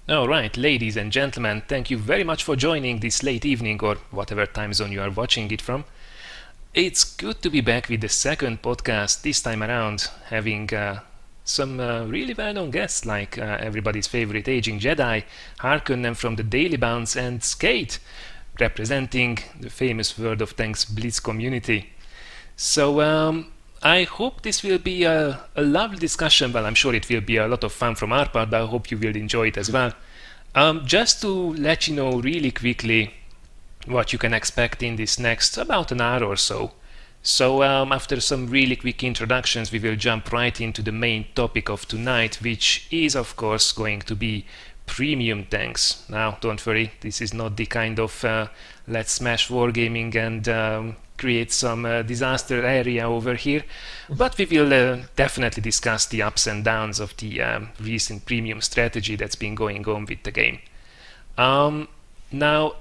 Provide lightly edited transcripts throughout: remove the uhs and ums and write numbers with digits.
All right, ladies and gentlemen, thank you very much for joining this late evening or whatever time zone you are watching it from. It's good to be back with the second podcast, this time around, having some really well-known guests like everybody's favorite AgingJedi, Harkonnen from the Daily Bounce, and Sk8, representing the famous World of Tanks Blitz community. So I hope this will be a lovely discussion. Well, I'm sure it will be a lot of fun from our part, but I hope you will enjoy it as well. Just to let you know really quickly what you can expect in this next about an hour or so. So after some really quick introductions, we will jump right into the main topic of tonight, which is of course going to be premium tanks. Now, don't worry, this is not the kind of let's smash wargaming and create some disaster area over here, but we will definitely discuss the ups and downs of the recent premium strategy that's been going on with the game. Now,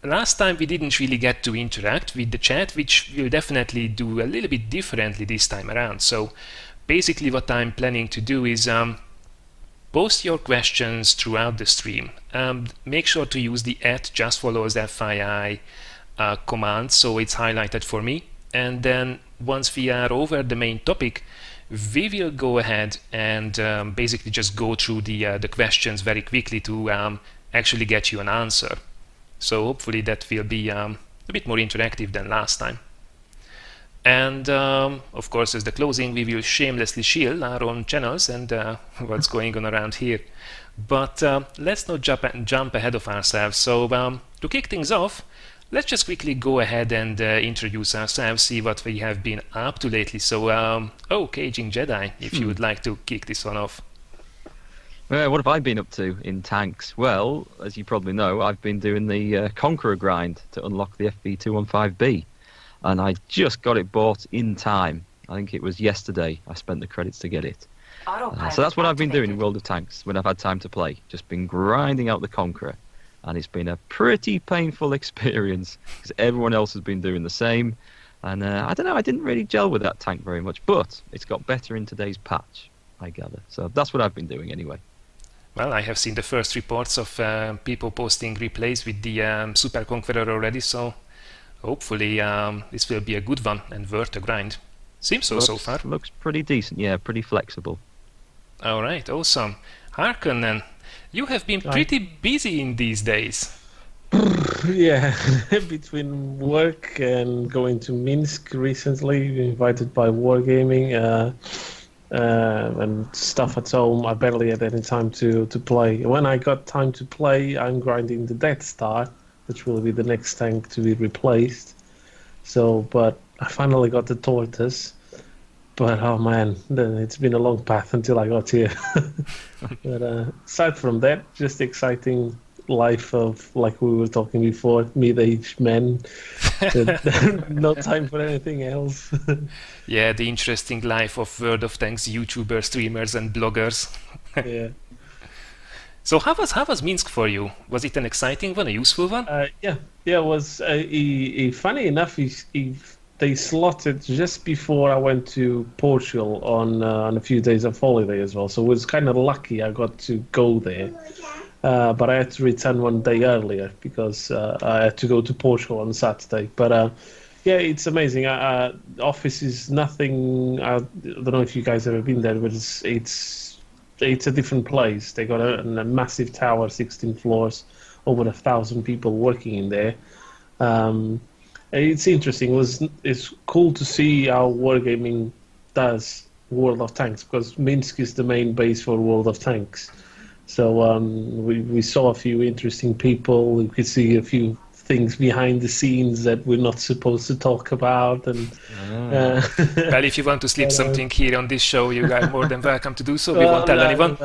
last time we didn't really get to interact with the chat, which we'll definitely do a little bit differently this time around. So basically what I'm planning to do is post your questions throughout the stream. Make sure to use the @JustforlolzFYI command, so it's highlighted for me, and then once we are over the main topic, we will go ahead and basically just go through the questions very quickly to actually get you an answer. So hopefully that will be a bit more interactive than last time. And of course, as the closing, we will shamelessly shield our own channels and what's going on around here. But let's not jump ahead of ourselves. So to kick things off, let's just quickly go ahead and introduce ourselves, see what we have been up to lately. So, AgingJedi, if you would like to kick this one off. What have I been up to in tanks? Well, as you probably know, I've been doing the Conqueror grind to unlock the FB215B, and I just got it bought in time. I think it was yesterday I spent the credits to get it. So that's what I've been doing in World of Tanks when I've had time to play. Just been grinding out the Conqueror. And it's been a pretty painful experience because everyone else has been doing the same. And I don't know, I didn't really gel with that tank very much, but it's got better in today's patch, I gather. So that's what I've been doing anyway. Well, I have seen the first reports of people posting replays with the Super Conqueror already, so hopefully this will be a good one and worth a grind. Seems so far. Looks pretty decent, yeah, pretty flexible. All right, awesome. Harkonnen, you have been pretty busy in these days. Yeah, between work and going to Minsk recently, invited by Wargaming, and stuff at home, I barely had any time to play. When I got time to play, I'm grinding the Death Star, which will be the next tank to be replaced. So, but I finally got the Tortoise. But oh man, it's been a long path until I got here. But aside from that, just exciting life of, like we were talking before, mid-aged men. No time for anything else. Yeah, the interesting life of World of Tanks YouTubers, streamers, and bloggers. Yeah. So how was Minsk for you? Was it an exciting one, a useful one? Yeah. It was. Funny enough, they slotted just before I went to Portugal on a few days of holiday as well. So it was kind of lucky I got to go there. But I had to return one day earlier because I had to go to Portugal on Saturday. But yeah, it's amazing. Office is nothing. I don't know if you guys have ever been there, but it's a different place. They got a massive tower, 16 floors, over 1,000 people working in there. It's interesting. It's cool to see how Wargaming does World of Tanks, because Minsk is the main base for World of Tanks. So we saw a few interesting people. We could see a few things behind the scenes that we're not supposed to talk about. And well, if you want to slip something here on this show, you are more than welcome to do so. We won't tell anyone.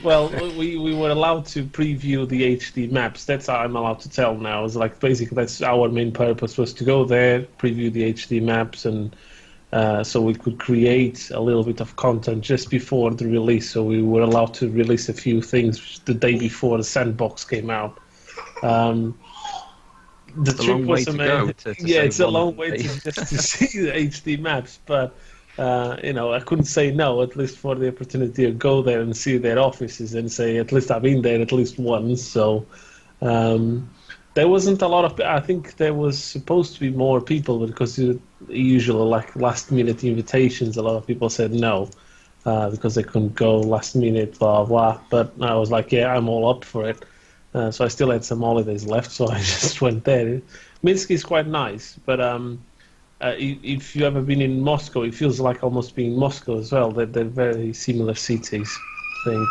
Well, we were allowed to preview the HD maps. That's how I'm allowed to tell now. It's like basically that's our main purpose, was to go there, preview the HD maps, and so we could create a little bit of content just before the release. So we were allowed to release a few things the day before the sandbox came out. The trip was amazing. Yeah, it's a long way just to see the HD maps, but I couldn't say no, at least for the opportunity to go there and see their offices and say, at least I've been there at least once. So there wasn't a lot of. I think there was supposed to be more people, but because usually like last minute invitations, a lot of people said no because they couldn't go last minute, blah blah. But I was like, yeah, I'm all up for it. So I still had some holidays left, so I just went there. Minsk is quite nice, but if you've ever been in Moscow, it feels like almost being Moscow as well. They're very similar cities, I think.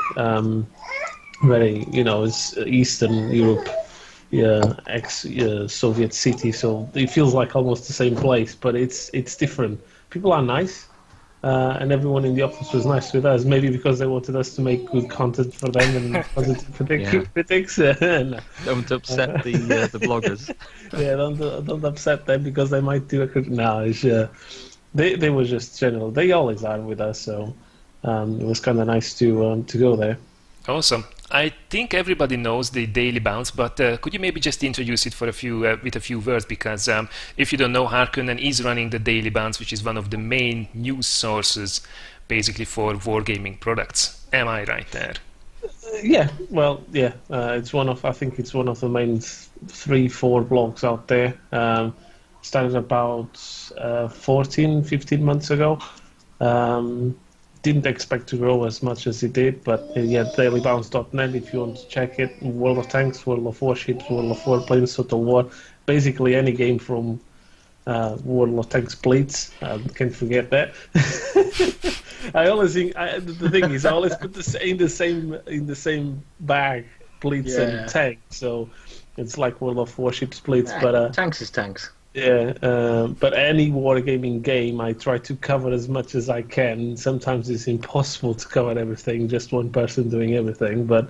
Very, it's Eastern Europe, ex-Soviet city, so it feels like almost the same place, but it's different. People are nice. And everyone in the office was nice with us. Maybe because they wanted us to make good content for them and positive critics. Don't upset the bloggers. Yeah, don't upset them because they might do a critic. No, they were just general. They always are with us, so it was kind of nice to go there. Awesome. I think everybody knows the Daily Bounce, but could you maybe just introduce it for with a few words? Because if you don't know, Harkonnen is running the Daily Bounce, which is one of the main news sources, basically for wargaming products. Am I right there? Yeah. Well, yeah. I think it's one of the main 3-4 blogs out there. Started about 14, 15 months ago. Didn't expect to grow as much as it did, but dailybounce.net if you want to check it. World of Tanks, World of Warships, World of Warplanes, Total War, basically any game from World of Tanks Blitz. Can't forget that. I always think the thing is I always put in the same bag Blitz and Tank, so it's like World of Warships Blitz, but Tanks is Tanks. Yeah, but any wargaming game I try to cover as much as I can. Sometimes it's impossible to cover everything, just one person doing everything, but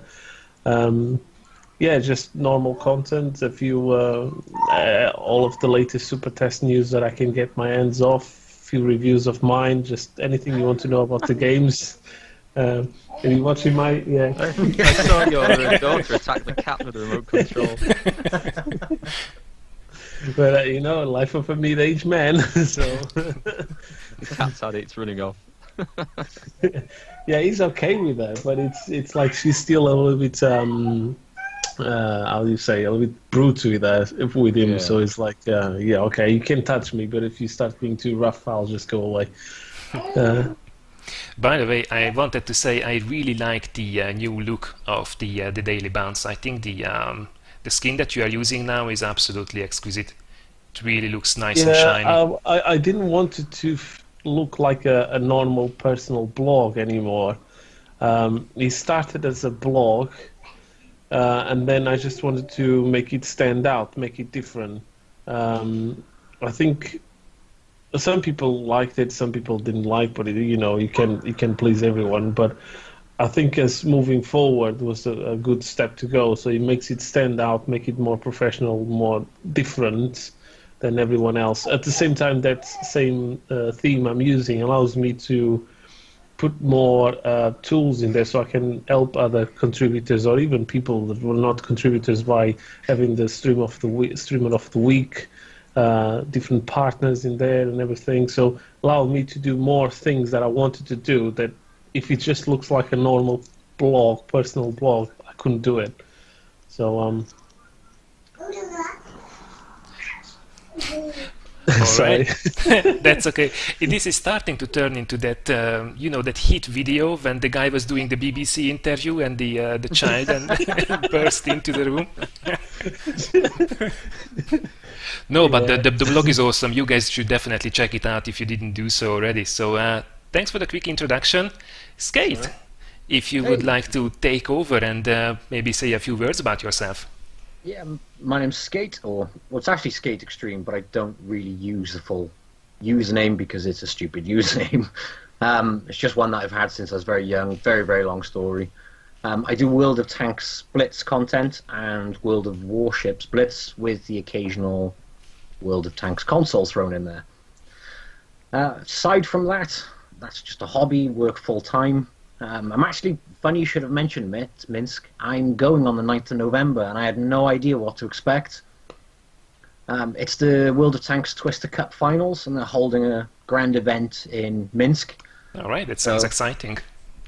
just normal content, a few all of the latest super test news that I can get my hands off, few reviews of mine, just anything you want to know about the games. Are you watching my I saw your daughter attack the cat with the remote control. But life of a mid-aged man. So the cat's had it, it's running off. Yeah, he's okay with that, but it's like she's still a little bit how do you say, a little bit brute with him. Yeah. So it's like okay, you can touch me, but if you start being too rough, I'll just go away. By the way, I wanted to say I really like the new look of the Daily Bounce. I think the skin that you are using now is absolutely exquisite. It really looks nice and shiny. I didn't want it to look like a normal personal blog anymore. It started as a blog, and then I just wanted to make it stand out, make it different. I think some people liked it, some people didn't like, but you can please everyone. But I think as moving forward was a good step to go. So it makes it stand out, make it more professional, more different than everyone else. At the same time, that same theme I'm using allows me to put more tools in there, so I can help other contributors or even people that were not contributors by having the streamer of the week, different partners in there and everything. So allow me to do more things that I wanted to do that. If it just looks like a normal blog, personal blog, I couldn't do it. So, sorry. That's okay. This is starting to turn into that, that hit video when the guy was doing the BBC interview and the child and burst into the room. No, but the blog is awesome. You guys should definitely check it out if you didn't do so already. So, thanks for the quick introduction. Sk8, if you would like to take over and maybe say a few words about yourself. Yeah, my name's Sk8, it's actually Sk8xtrm, but I don't really use the full username because it's a stupid username. It's just one that I've had since I was very young, very, very long story. I do World of Tanks Blitz content and World of Warships Blitz with the occasional World of Tanks console thrown in there. Aside from that, that's just a hobby, work full-time. I'm actually, funny you should have mentioned Minsk. I'm going on the 9th of November, and I had no idea what to expect. It's the World of Tanks Twister Cup finals, and they're holding a grand event in Minsk. All right, that sounds exciting.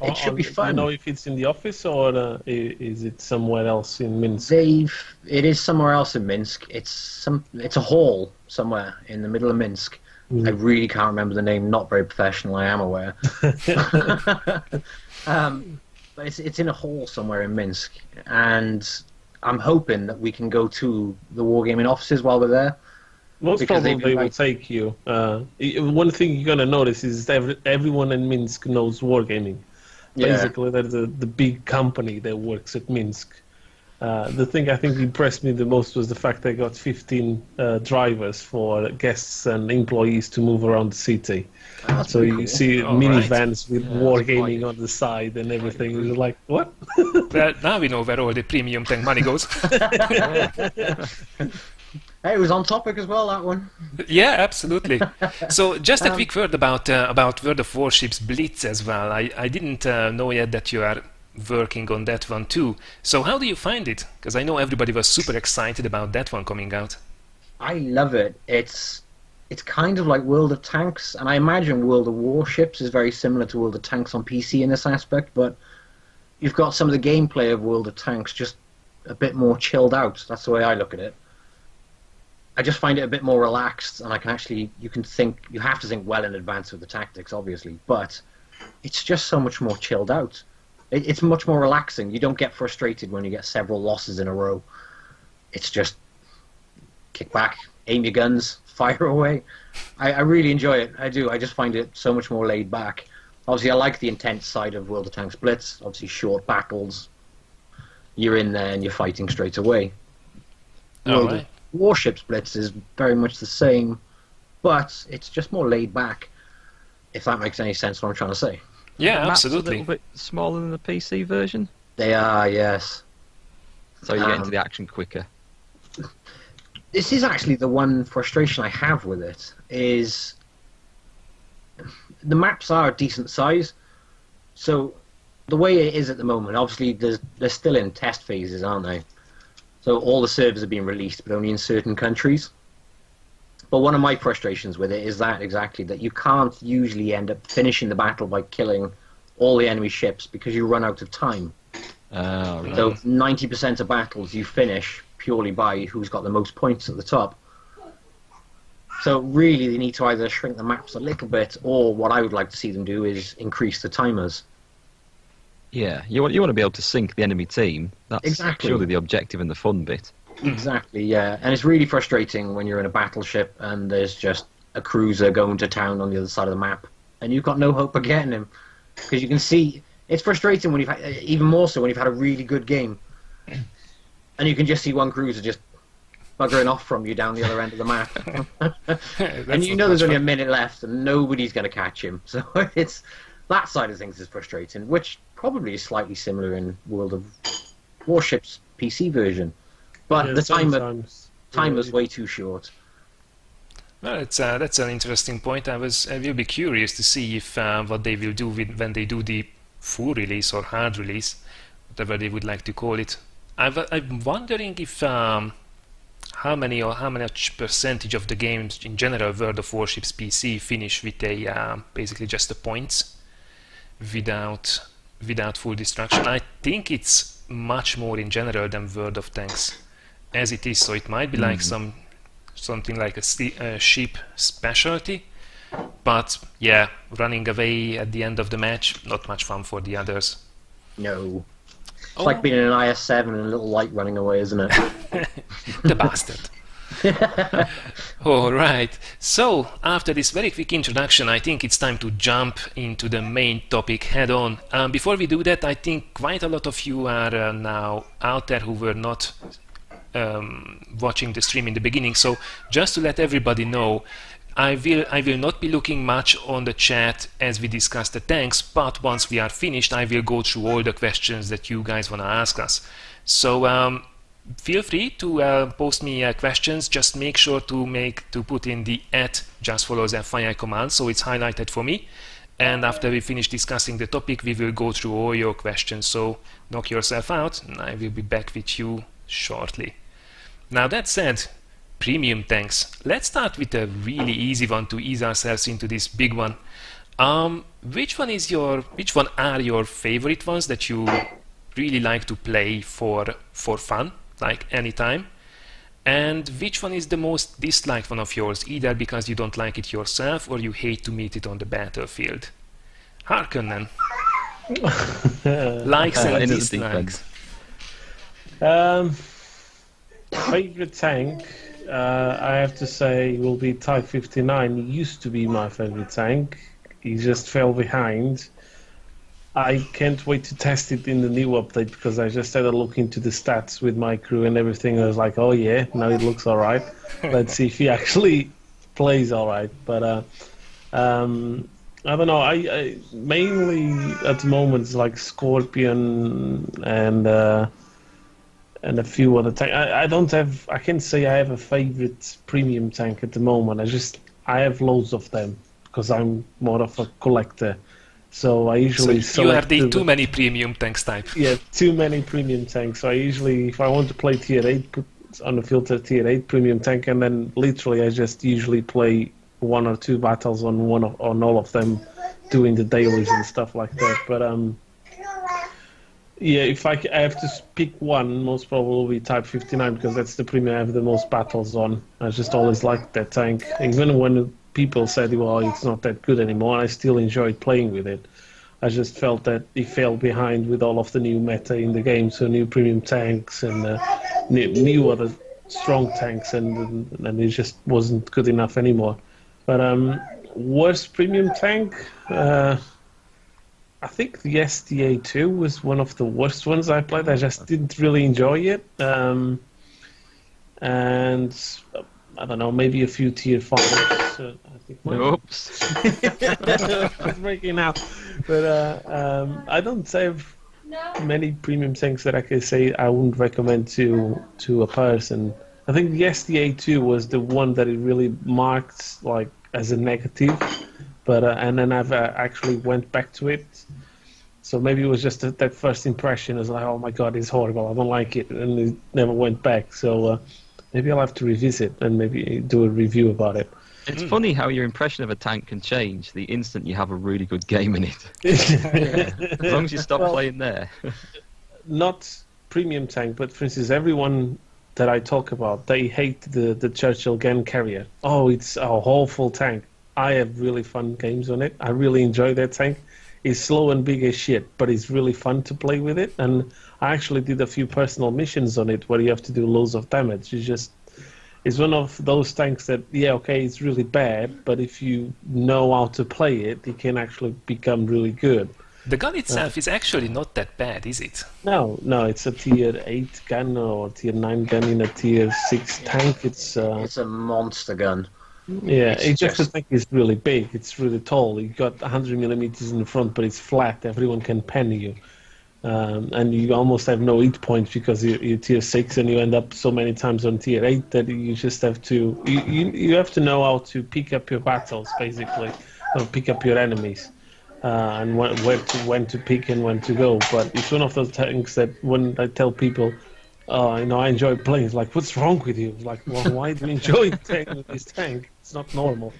It should be fun. Do you know if it's in the office or is it somewhere else in Minsk? It is somewhere else in Minsk. It's a hall somewhere in the middle of Minsk. I really can't remember the name. Not very professional, I am aware. But it's in a hall somewhere in Minsk, and I'm hoping that we can go to the wargaming offices while we're there. Most probably they will take you. One thing you're gonna notice is everyone in Minsk knows wargaming. Yeah. Basically, they're the big company that works at Minsk. The thing I think impressed me the most was the fact they got 15 drivers for guests and employees to move around the city. So you cool. see minivans with wargaming on the side and everything. You're like, what? Well, now we know where all the premium tank money goes. Hey, it was on topic as well, that one. Yeah, absolutely. So just a quick word about World of Warships Blitz as well. I didn't know yet that you are working on that one too. So how do you find it? Because I know everybody was super excited about that one coming out. I love it. It's kind of like World of Tanks, and I imagine World of Warships is very similar to World of Tanks on PC in this aspect, but you've got some of the gameplay of World of Tanks just a bit more chilled out. That's the way I look at it. I just find it a bit more relaxed, and you have to think well in advance with the tactics, obviously, but it's just so much more chilled out. It's much more relaxing. You don't get frustrated when you get several losses in a row. It's just kick back, aim your guns, fire away. I really enjoy it. I do. I just find it so much more laid back. Obviously, I like the intense side of World of Tanks Blitz. Obviously, short battles. You're in there and you're fighting straight away. World of Warships Blitz is very much the same, but it's just more laid back, if that makes any sense what I'm trying to say. Yeah, the absolutely. Maps a little bit smaller than the PC version? They are, yes. So you get into the action quicker. This is actually the one frustration I have with it, is the maps are a decent size, so the way it is at the moment, obviously they're still in test phases, aren't they? So all the servers are being released, but only in certain countries. But one of my frustrations with it is that you can't usually end up finishing the battle by killing all the enemy ships because you run out of time. Right. So 90% of battles you finish purely by who's got the most points at the top. So really they need to either shrink the maps a little bit, or what I would like to see them do is increase the timers. Yeah, you want to be able to sink the enemy team. That's Exactly. surely the objective and the fun bit. Exactly, yeah. And it's really frustrating when you're in a battleship and there's just a cruiser going to town on the other side of the map, and you've got no hope of getting him. Because you can see, it's frustrating when you've had, even more so when you've had a really good game, and you can just see one cruiser just buggering off from you down the other end of the map. And you know there's only a minute left and nobody's going to catch him. So it's that side of things is frustrating, which probably is slightly similar in World of Warships PC version. But Yeah, the time was way too short. Well, that's an interesting point. I will be curious to see if what they will do when they do the full release or hard release, whatever they would like to call it. I'm wondering if how much percentage of the games in general World of Warships PC finish with a basically just the points without full destruction. I think it's much more in general than World of Tanks as it is, so it might be like something like a ship specialty, but yeah, running away at the end of the match, not much fun for the others. No. It's like being in an IS-7 and a little light running away, isn't it? The bastard. Alright, so after this very quick introduction, I think it's time to jump into the main topic head on. Before we do that, I think quite a lot of you are now out there who were not watching the stream in the beginning, so just to let everybody know, I will not be looking much on the chat as we discuss the tanks, but once we are finished I will go through all the questions that you guys want to ask us. So feel free to post me questions. Just make sure to put in the @JustforlolzFYI command so it's highlighted for me, and after we finish discussing the topic we will go through all your questions, so knock yourself out and I will be back with you shortly. Now that said, premium tanks. Let's start with a really easy one to ease ourselves into this big one. Which one are your favorite ones that you really like to play for fun, like anytime? And which one is the most disliked one of yours, either because you don't like it yourself or you hate to meet it on the battlefield? Harkonnen. Likes and dislikes. Favorite tank, I have to say, will be Type 59. He used to be my favorite tank. He just fell behind. I can't wait to test it in the new update because I just had a look into the stats with my crew and everything. I was like, oh yeah, now it looks alright. Let's see if he actually plays alright. But I don't know. I mainly at the moment it's like Scorpion and a few other tanks. I can't say I have a favorite premium tank at the moment. I have loads of them because I'm more of a collector. So I usually you are the too many premium tanks type. Yeah, too many premium tanks. So I usually, if I want to play tier 8, put on the filter tier 8 premium tank, and then literally I just usually play 1 or 2 battles on all of them, doing the dailies and stuff like that. But yeah, if I have to pick one, most probably will be Type 59 because that's the premium I have the most battles on. I just always liked that tank, even when people said, well, it's not that good anymore. I still enjoyed playing with it. I just felt that he fell behind with all of the new meta in the game, so new premium tanks and new other strong tanks, and it just wasn't good enough anymore. But worst premium tank, I think the SDA2 was one of the worst ones I played. I just didn't really enjoy it. And I don't know, maybe a few tier 5s. I think Oops. it's breaking out. But I don't have many premium tanks that I can say I wouldn't recommend to a person. I think the SDA2 was the one that it really marked like as a negative, but and then I've actually went back to it. So maybe it was just that first impression. It was like, oh my god, it's horrible. I don't like it, and it never went back. So maybe I'll have to revisit and maybe do a review about it. It's funny how your impression of a tank can change the instant you have a really good game in it. As long as you stop playing there. Not premium tank, but for instance, everyone that I talk about, they hate the Churchill gun carrier. Oh, it's a awful tank. I have really fun games on it. I really enjoy that tank. It's slow and big as shit, but it's really fun to play with it. And I actually did a few personal missions on it where you have to do loads of damage. It's one of those tanks that, yeah, okay, it's really bad, but if you know how to play it, it can actually become really good. The gun itself is actually not that bad, is it? No, it's a tier 8 gun or tier 9 gun in a tier 6 tank. It's a monster gun. Yeah, it's just the tank is really big. It's really tall. You got 100mm in the front, but it's flat. Everyone can pen you. And you almost have no hit points because you're tier 6 and you end up so many times on tier 8 that you just have to you have to know how to pick up your battles, basically, or pick up your enemies, and when to pick and when to go. But it's one of those tanks that when I tell people, I enjoy playing, it's like, what's wrong with you? It's like, well, why do you enjoy playing with this tank? It's not normal.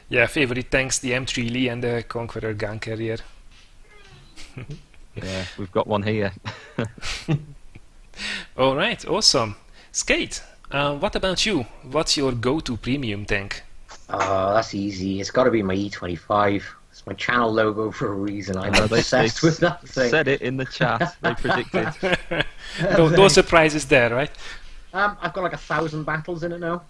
Yeah, favorite tanks, the M3 Lee and the Conqueror gun carrier. Yeah, we've got one here. Oh, All right, awesome. Skate, what about you? What's your go-to premium tank? That's easy. It's got to be my E25. It's my channel logo for a reason. I'm obsessed with that thing. Said it in the chat. They predicted. No surprises there, right? I've got like 1,000 battles in it now.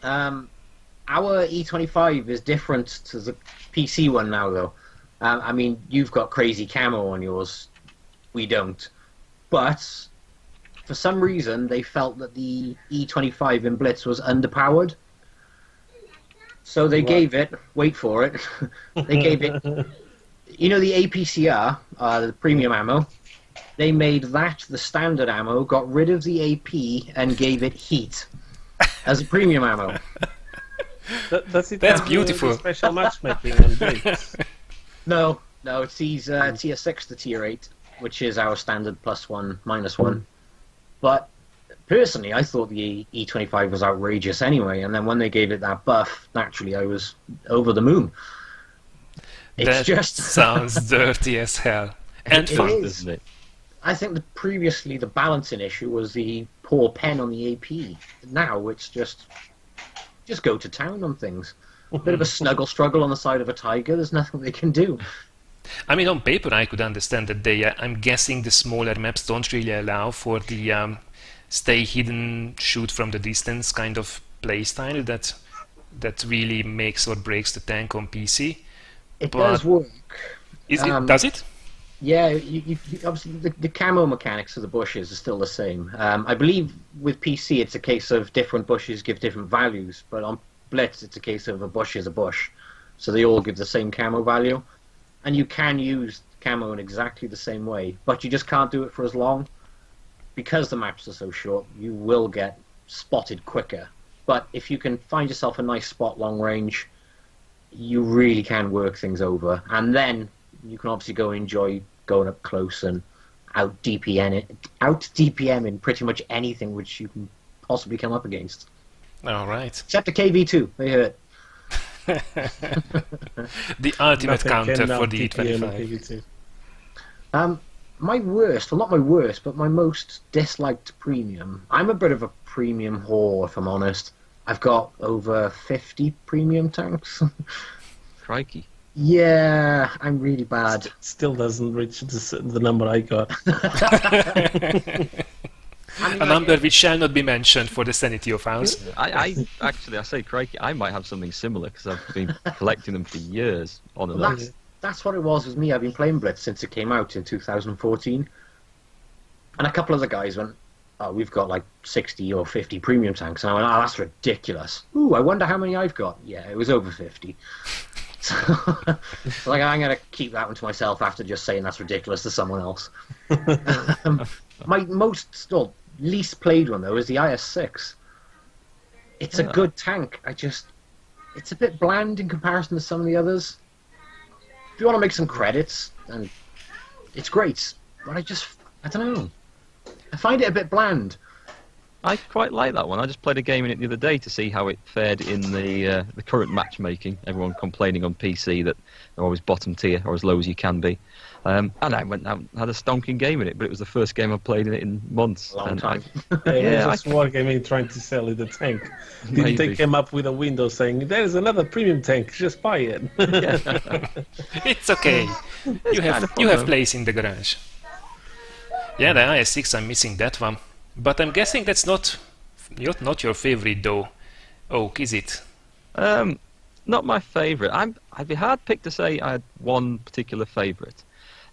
Our E25 is different to the PC one now, though. I mean, you've got crazy camo on yours. We don't. But for some reason, they felt that the E25 in Blitz was underpowered. So they gave it, wait for it, they gave it, you know, the APCR, the premium ammo, they made that the standard ammo, got rid of the AP, and gave it heat as a premium ammo. That's beautiful. Special matchmaking on Blitz. No, it's tier 6 to tier 8, which is our standard +1, -1. But personally, I thought the E25 was outrageous anyway, and then when they gave it that buff, naturally I was over the moon. That sounds dirty as hell. And fun, isn't it? I think the balancing issue was the poor pen on the AP. Now it's just go to town on things. A bit of a snuggle struggle on the side of a tiger. There's nothing they can do. I mean, on paper, I could understand that I'm guessing the smaller maps don't really allow for the stay hidden, shoot from the distance kind of playstyle that really makes or breaks the tank on PC. It does work. Does it? Yeah, you obviously the camo mechanics of the bushes are still the same. I believe with PC it's a case of different bushes give different values, but on Blitz it's a case of a bush is a bush, so they all give the same camo value, and you can use camo in exactly the same way, but you just can't do it for as long because the maps are so short. You will get spotted quicker, but if you can find yourself a nice spot long range, you really can work things over, and then you can obviously go enjoy going up close and out DPM in pretty much anything which you can possibly come up against. All right. Except the KV2, they hurt. The ultimate Nothing counter can for the DPM E25. KV2. My worst, well not my worst, but my most disliked premium. I'm a bit of a premium whore, if I'm honest. I've got over 50 premium tanks. Crikey. Yeah, I'm really bad. Still doesn't reach the number I got. A number which shall not be mentioned for the sanity of ours. I say crikey, I might have something similar because I've been collecting them for years on and off. That's what it was with me. I've been playing Blitz since it came out in 2014. And a couple of the guys went, oh, we've got like 60 or 50 premium tanks. And I went, oh, that's ridiculous. Ooh, I wonder how many I've got. Yeah, it was over 50. So, like, I'm going to keep that one to myself after just saying that's ridiculous to someone else. My least played one, though, is the IS-6. It's a good tank. It's a bit bland in comparison to some of the others. If you want to make some credits, and it's great. But I don't know. I find it a bit bland. I quite like that one. I just played a game in it the other day to see how it fared in the current matchmaking. Everyone complaining on PC that they're always bottom tier or as low as you can be. And I went out and had a stonking game in it, but it was the first game I've played in it in months. Long time. Yeah, just wargaming trying to sell you the tank. Didn't they came up with a window saying, there's another premium tank, just buy it. It's okay. You have place in the garage. Yeah, the IS-6, I'm missing that one. But I'm guessing that's not your favorite, though. Oak, is it? Not my favourite. I'd be hard-picked to say I had one particular favourite.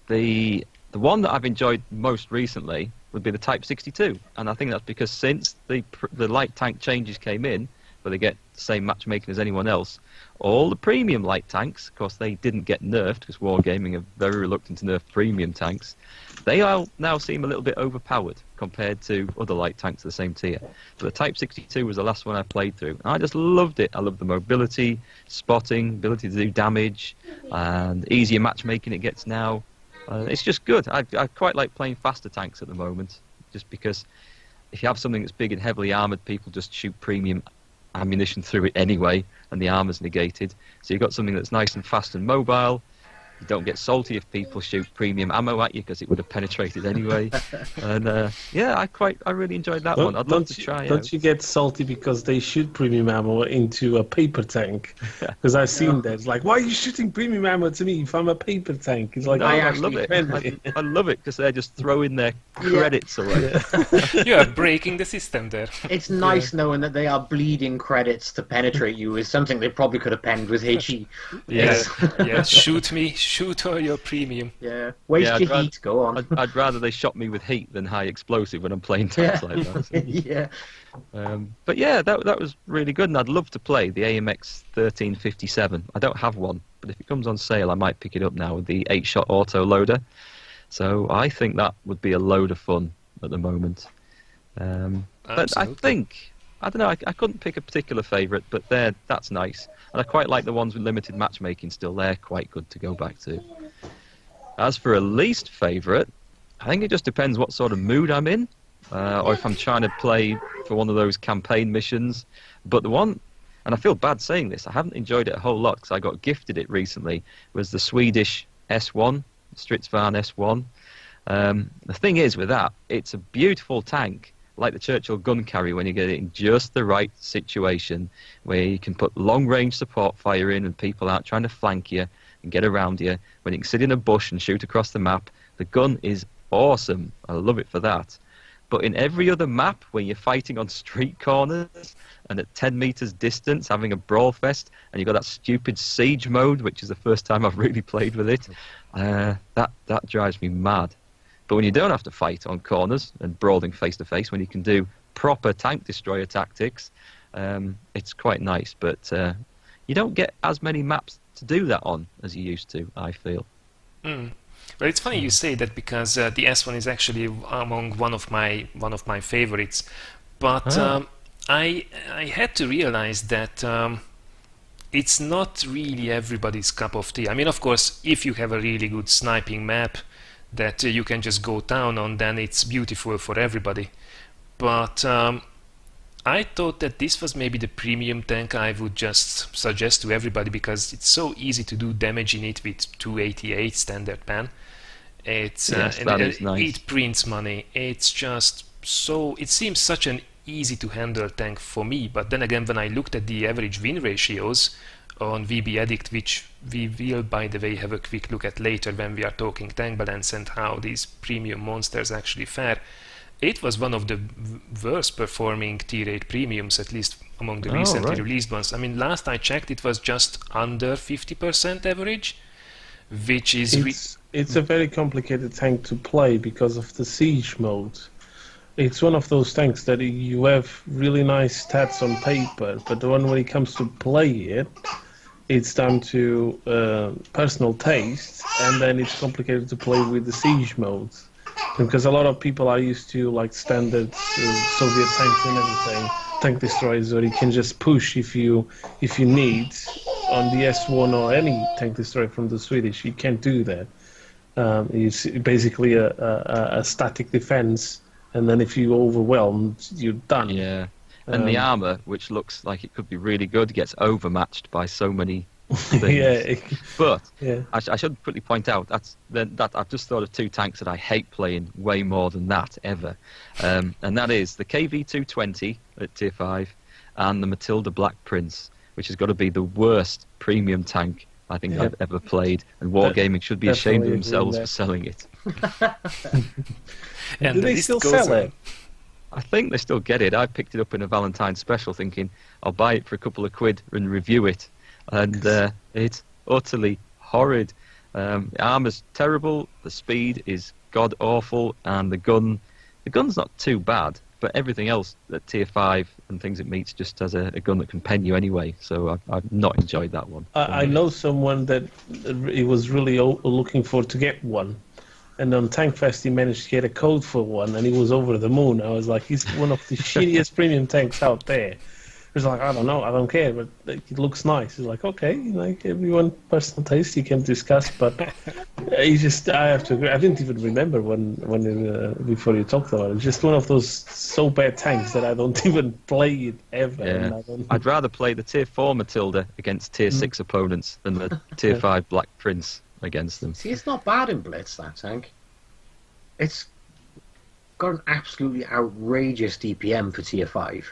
The one that I've enjoyed most recently would be the Type 62, and I think that's because since the light tank changes came in, where they get the same matchmaking as anyone else, all the premium light tanks, of course they didn't get nerfed because Wargaming are very reluctant to nerf premium tanks, they all now seem a little bit overpowered compared to other light tanks of the same tier. But the Type 62 was the last one I played through, and I just loved it. I loved the mobility, spotting, ability to do damage, and easier matchmaking it gets now. It's just good. I quite like playing faster tanks at the moment, just because if you have something that's big and heavily armoured, people just shoot premium ammunition through it anyway, and the armour's negated. So you've got something that's nice and fast and mobile. You don't get salty if people shoot premium ammo at you because it would have penetrated anyway. And yeah, I really enjoyed that one. I'd love to try it. Don't you get salty because they shoot premium ammo into a paper tank? Because I've seen that. It's like, why are you shooting premium ammo to me if I'm a paper tank? It's like, no, I love it. I love it because they're just throwing their credits away. You are breaking the system there. It's nice knowing that they are bleeding credits to penetrate you is something they probably could have penned with HE. Yeah, yeah. Shoot all your premium. Yeah, waste your heat, go on. I'd rather they shot me with heat than high explosive when I'm playing tanks like that. So. Yeah. But yeah, that was really good, and I'd love to play the AMX 1357. I don't have one, but if it comes on sale, I might pick it up now with the 8-shot auto loader. So I think that would be a load of fun at the moment. But I think, I don't know, I couldn't pick a particular favourite, but that's nice. And I quite like the ones with limited matchmaking still. They're quite good to go back to. As for a least favourite, I think it just depends what sort of mood I'm in. or if I'm trying to play for one of those campaign missions. But the one, and I feel bad saying this, I haven't enjoyed it a whole lot because I got gifted it recently, was the Swedish S1, Stridsvagn S1. The thing is with that, it's a beautiful tank, like the Churchill gun carrier, when you get it in just the right situation, where you can put long-range support fire in and people aren't trying to flank you and get around you, when you can sit in a bush and shoot across the map. The gun is awesome. I love it for that. But in every other map where you're fighting on street corners and at 10 meters distance having a brawl fest, and you've got that stupid siege mode, which is the first time I've really played with it, that drives me mad. But when you don't have to fight on corners and brawling face to face, when you can do proper tank destroyer tactics, it's quite nice. But you don't get as many maps to do that on as you used to, I feel. Well, it's funny you say that, because the S1 is actually among one of my favorites. But I had to realize that it's not really everybody's cup of tea. I mean, of course, if you have a really good sniping map that you can just go down on, then it's beautiful for everybody. But I thought that this was maybe the premium tank I would just suggest to everybody, because it's so easy to do damage in it with 288 standard pan. It's that is nice. It prints money. It's just so, it seems such an easy to handle tank for me. But then again, when I looked at the average win ratios on VB Addict, which we will, by the way, have a quick look at later when we are talking tank balance and how these premium monsters actually fare, it was one of the worst performing tier 8 premiums, at least among the recently released ones. I mean, last I checked, it was just under 50% average, which is... It's a very complicated tank to play because of the siege mode. It's one of those tanks that you have really nice stats on paper, but when it comes to play it, it's down to personal taste, and then it's complicated to play with the siege modes. Because a lot of people are used to like standard Soviet tanks and everything, tank destroyers, where you can just push if you need. On the S1 or any tank destroyer from the Swedish, you can't do that. It's basically a static defense, and then if you're overwhelmed, you're done. Yeah, and the armor, which looks like it could be really good, gets overmatched by so many things. Yeah. But I should quickly point out that I've just thought of two tanks that I hate playing way more than that ever, and that is the KV-220 at tier 5 and the Matilda Black Prince, which has got to be the worst premium tank I think I've ever played, and Wargaming should be ashamed of themselves for selling it. And do they still sell it? I think they still get it. I picked it up in a Valentine's special thinking I'll buy it for a couple of quid and review it, and it's utterly horrid. The armour's terrible, the speed is god-awful, and the gun's not too bad, but everything else at tier 5 and things it meets just has a gun that can pen you anyway, so I've not enjoyed that one. I know someone that he was really looking for to get one, and on Tankfest he managed to get a code for one, and he was over the moon. I was like, he's one of the shittiest premium tanks out there. He's like, I don't know, I don't care, but it looks nice. He's like, okay, like everyone personal taste you can discuss, but I have to agree. I didn't even remember when before you talked about it. It's just one of those so bad tanks that I don't even play it ever. Yeah. I'd rather play the tier 4 Matilda against tier 6 opponents than the tier 5 Black Prince against them. See, it's not bad in Blitz, that tank. It's got an absolutely outrageous DPM for tier 5.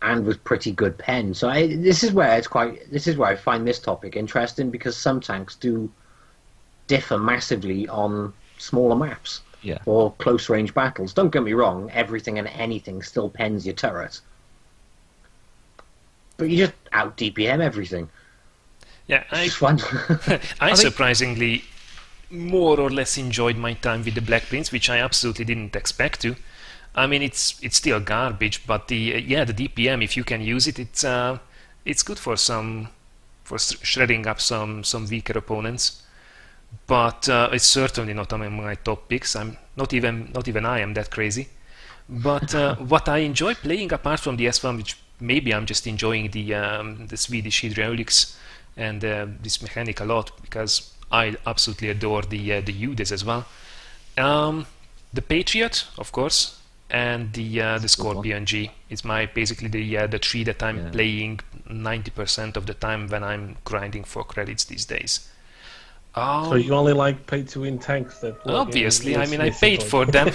And with pretty good pen, so this is where I find this topic interesting, because some tanks do differ massively on smaller maps or close range battles. Don't get me wrong, everything and anything still pens your turret, but you just out DPM everything. Yeah, it's fun. I surprisingly more or less enjoyed my time with the Black Prince, which I absolutely didn't expect to. I mean, it's still garbage, but the DPM, if you can use it, it's good for shredding up some weaker opponents. But it's certainly not among my top picks. I'm not even I am that crazy. But what I enjoy playing apart from the S1, which maybe I'm just enjoying the Swedish hydraulics and this mechanic a lot, because I absolutely adore the UDES as well. The Patriot, of course. and the Scorpion G. It's basically the tree that I'm playing 90% of the time when I'm grinding for credits these days. So you only like pay-to-win tanks that work? Obviously, I mean, I paid for them.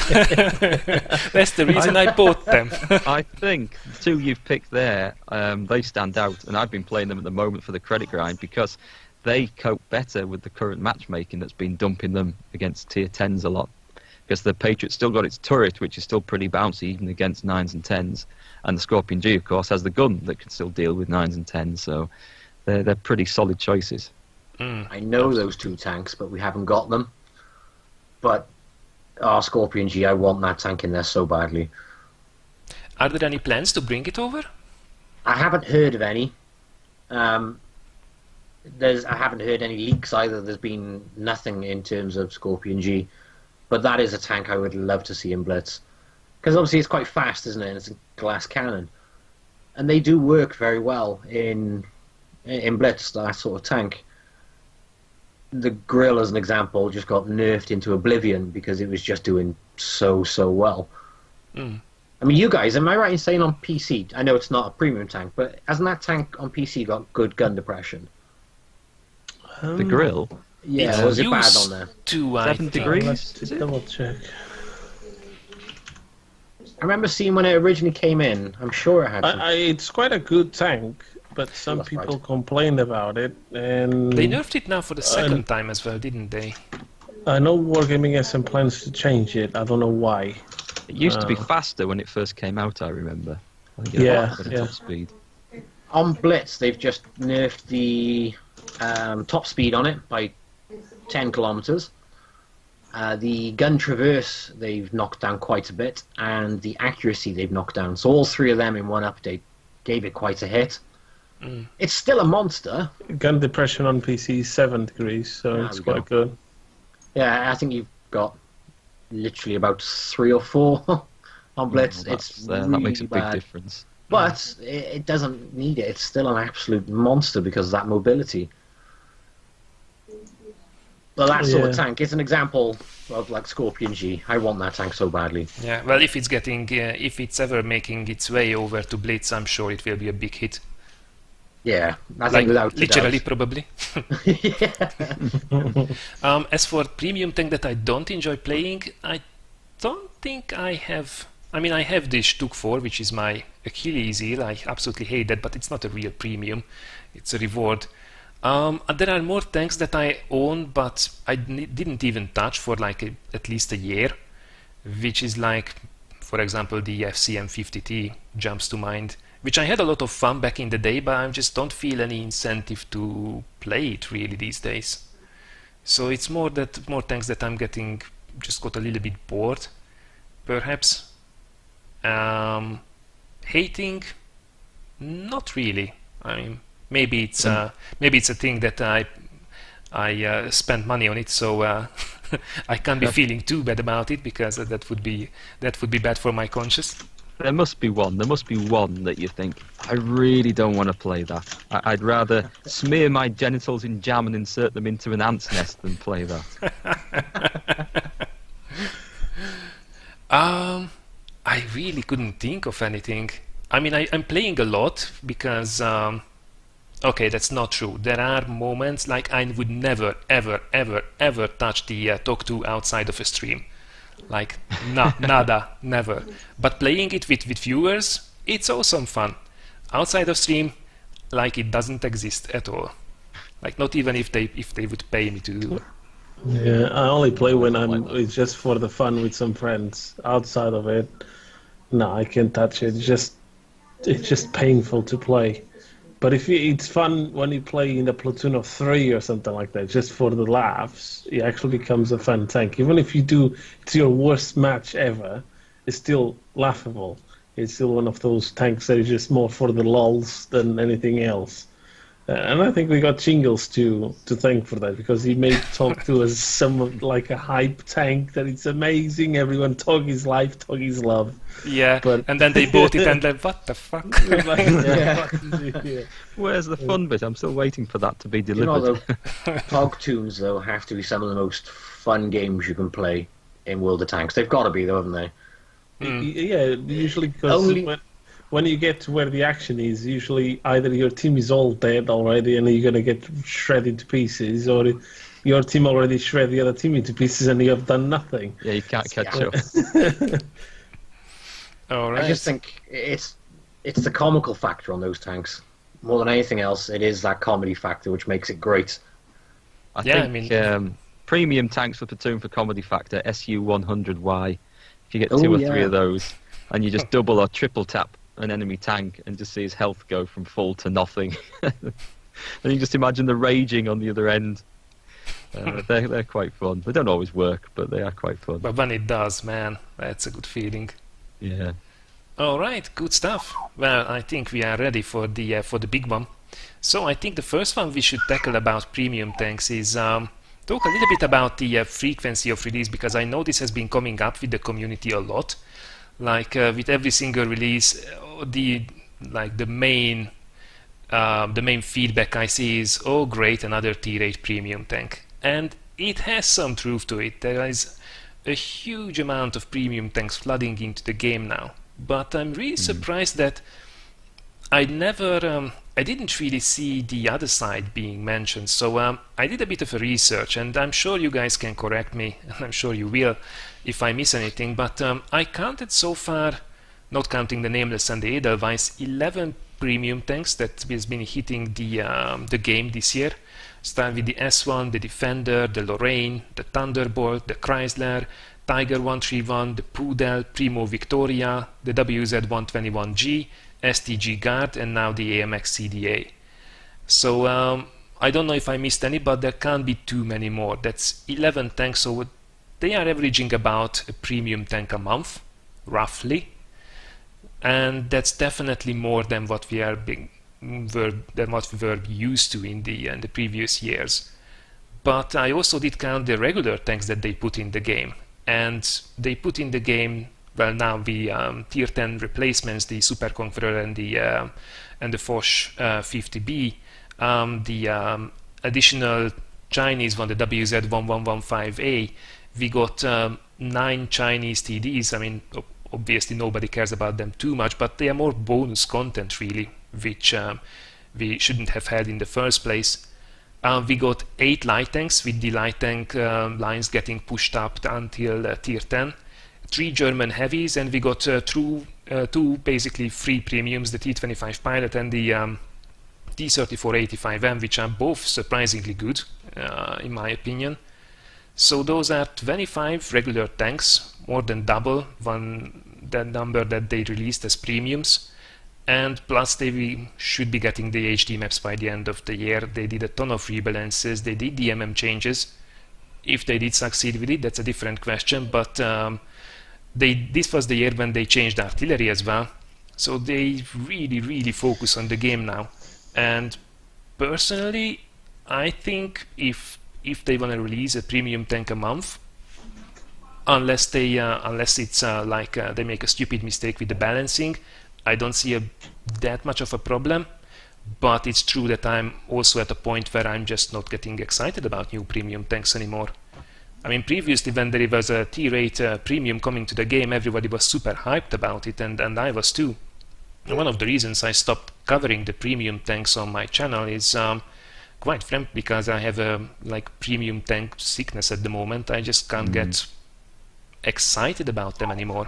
That's the reason I bought them. I think the two you've picked there, they stand out, and I've been playing them at the moment for the credit grind because they cope better with the current matchmaking that's been dumping them against tier 10s a lot. Because the Patriot's still got its turret, which is still pretty bouncy even against 9s and 10s, and the Scorpion G, of course, has the gun that can still deal with 9s and 10s, so they're pretty solid choices. I know those two tanks, but we haven't got them. But our Scorpion G, I want that tank in there so badly. Are there any plans to bring it over? I haven't heard of any. I haven't heard any leaks either. There's been nothing in terms of Scorpion G. But that is a tank I would love to see in Blitz. Because obviously it's quite fast, isn't it? And it's a glass cannon. And they do work very well in Blitz, that sort of tank. The Grill, as an example, just got nerfed into oblivion because it was just doing so well. I mean, you guys, am I right in saying on PC, I know it's not a premium tank, but hasn't that tank on PC got good gun depression? The Grill? Yeah, was it bad on there? 7 degrees? Let's double check. I remember seeing when it originally came in. I'm sure it had some... It's quite a good tank, but some people complained about it, and they nerfed it now for the second time as well, didn't they? I know Wargaming has some plans to change it. I don't know why. It used to be faster when it first came out, I remember. I think top speed. On Blitz, they've just nerfed the top speed on it by 10 kilometers. The gun traverse they've knocked down quite a bit, and the accuracy they've knocked down. So all three of them in one update gave it quite a hit. It's still a monster. Gun depression on PC is 7 degrees, so it's quite good. Yeah, I think you've got literally about 3 or 4 on Blitz. It's really that makes a big bad. difference. But it doesn't need it. It's still an absolute monster because of that mobility. Well, that sort of tank is an example of like Scorpion G. I want that tank so badly. Yeah, well, if it's ever making its way over to Blitz, I'm sure it will be a big hit. Yeah, I think without literally, probably. As for premium tank that I don't enjoy playing, I don't think I have. I mean, I have this Stuk 4, which is my Achilles heel. I absolutely hate that, but it's not a real premium. It's a reward. There are more tanks that I own, but I didn't even touch for like at least a year, which is like, for example, the FCM50T jumps to mind, which I had a lot of fun back in the day, but I just don't feel any incentive to play it really these days. So it's more tanks that I'm just got a little bit bored, perhaps. Hating, not really. I mean, maybe it's a thing that I spent money on it, so I can't be feeling too bad about it, because that would be bad for my conscience. There must be one that you think, I really don't want to play that. I'd rather smear my genitals in jam and insert them into an ant's nest than play that. I really couldn't think of anything. I mean, I'm playing a lot because okay, that's not true. There are moments like I would never, ever touch the Talk 2 outside of a stream. Like, nada, never. But playing it with viewers, it's awesome fun. Outside of stream, like, it doesn't exist at all. Like, not even if they would pay me to do it. Yeah, I only play when it's just for the fun with some friends. Outside of it, no, I can't touch it. It's just painful to play. But if it's fun when you play in a platoon of 3 or something like that, just for the laughs, it actually becomes a fun tank. Even if it's your worst match ever, it's still laughable. It's still one of those tanks that is just more for the lulz than anything else. And I think we got Jingles to thank for that, because he made Talk 2 as some like a hype tank that it's amazing. Everyone talk is life, talk is love. Yeah, but and then they bought it and then what the fuck? Where's the fun bit? I'm still waiting for that to be delivered. You know, Talk 2s though have to be some of the most fun games you can play in World of Tanks. They've got to be, though, haven't they? Yeah, usually because Only- when you get to where the action is, usually either your team is all dead already and you're going to get shredded to pieces, or your team already shred the other team into pieces and you have done nothing. Yeah, you can't catch up. All right. I just think it's the comical factor on those tanks. More than anything else, it is that comedy factor which makes it great. I Yeah, think premium tanks for platoon for comedy factor, SU-100Y. If you get two or three of those, and you just double or triple tap an enemy tank and just see his health go from full to nothing. And you just imagine the raging on the other end. They're quite fun. They don't always work, but they are quite fun. But when it does, man, that's a good feeling. Yeah. All right, good stuff. Well, I think we are ready for the big one. So I think the first one we should tackle about premium tanks is talk a little bit about the frequency of release, because I know this has been coming up with the community a lot. Like with every single release, the main feedback I see is, oh great, another tier 8 premium tank. And it has some truth to it. There is a huge amount of premium tanks flooding into the game now. But I'm really surprised that I didn't really see the other side being mentioned. So I did a bit of a research, and I'm sure you guys can correct me, and I'm sure you will if I miss anything. But I counted so far, not counting the Nameless and the Edelweiss, 11 premium tanks that has been hitting the game this year. Start with the S1, the Defender, the Lorraine, the Thunderbolt, the Chrysler, Tiger 131, the Poodle, Primo Victoria, the WZ121G, STG Guard, and now the AMX CDA. So I don't know if I missed any, but there can't be too many more. That's 11 tanks, so they are averaging about a premium tank a month, roughly. And that's definitely more than what we were used to in the previous years. But I also did count the regular tanks that they put in the game, and they put in the game, well, now the tier 10 replacements, the Super Conqueror and the Foch 50B, the additional Chinese one, the WZ1115A. We got 9 Chinese TDs. I mean, obviously nobody cares about them too much, but they are more bonus content really, which we shouldn't have had in the first place. We got 8 light tanks, with the light tank lines getting pushed up until tier 10. 3 German heavies, and we got two basically free premiums, the T25 Pilot and the T3485M, which are both surprisingly good in my opinion. So those are 25 regular tanks, more than double that number that they released as premiums. And plus they should be getting the HD maps by the end of the year. They did a ton of rebalances, they did the changes. If they did succeed with it, that's a different question, but this was the year when they changed artillery as well. So they really focus on the game now. And personally, I think if they want to release a premium tank a month, unless it's like they make a stupid mistake with the balancing, I don't see that much of a problem. But it's true that I'm also at a point where I'm just not getting excited about new premium tanks anymore. I mean, previously when there was a tier 8 premium coming to the game, everybody was super hyped about it, and I was too. And one of the reasons I stopped covering the premium tanks on my channel is quite frankly because I have a premium tank sickness at the moment. I just can't get excited about them anymore.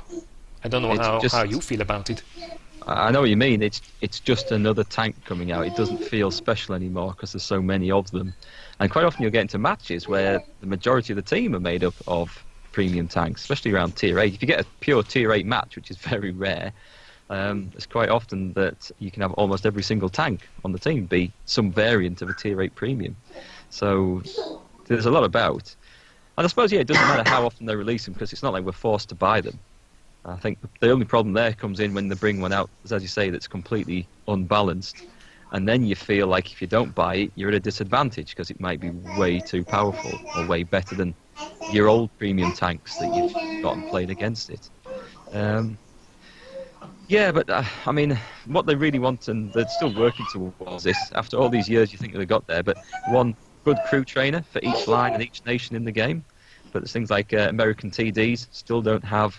I don't know how you feel about it. I know what you mean. It's just another tank coming out. It doesn't feel special anymore because there's so many of them. And quite often you'll get into matches where the majority of the team are made up of premium tanks, especially around tier 8. If you get a pure tier 8 match, which is very rare, it's quite often that you can have almost every single tank on the team be some variant of a tier 8 premium. So there's a lot about. And I suppose, it doesn't matter how often they release them because it's not like we're forced to buy them. I think the only problem there comes in when they bring one out, as you say, that's completely unbalanced. And then you feel like if you don't buy it, you're at a disadvantage because it might be way too powerful or way better than your old premium tanks that you've got and played against it. But I mean, what they really want, and they're still working towards this, after all these years you think they got there, but one good crew trainer for each line and each nation in the game. But there's things like American TDs still don't have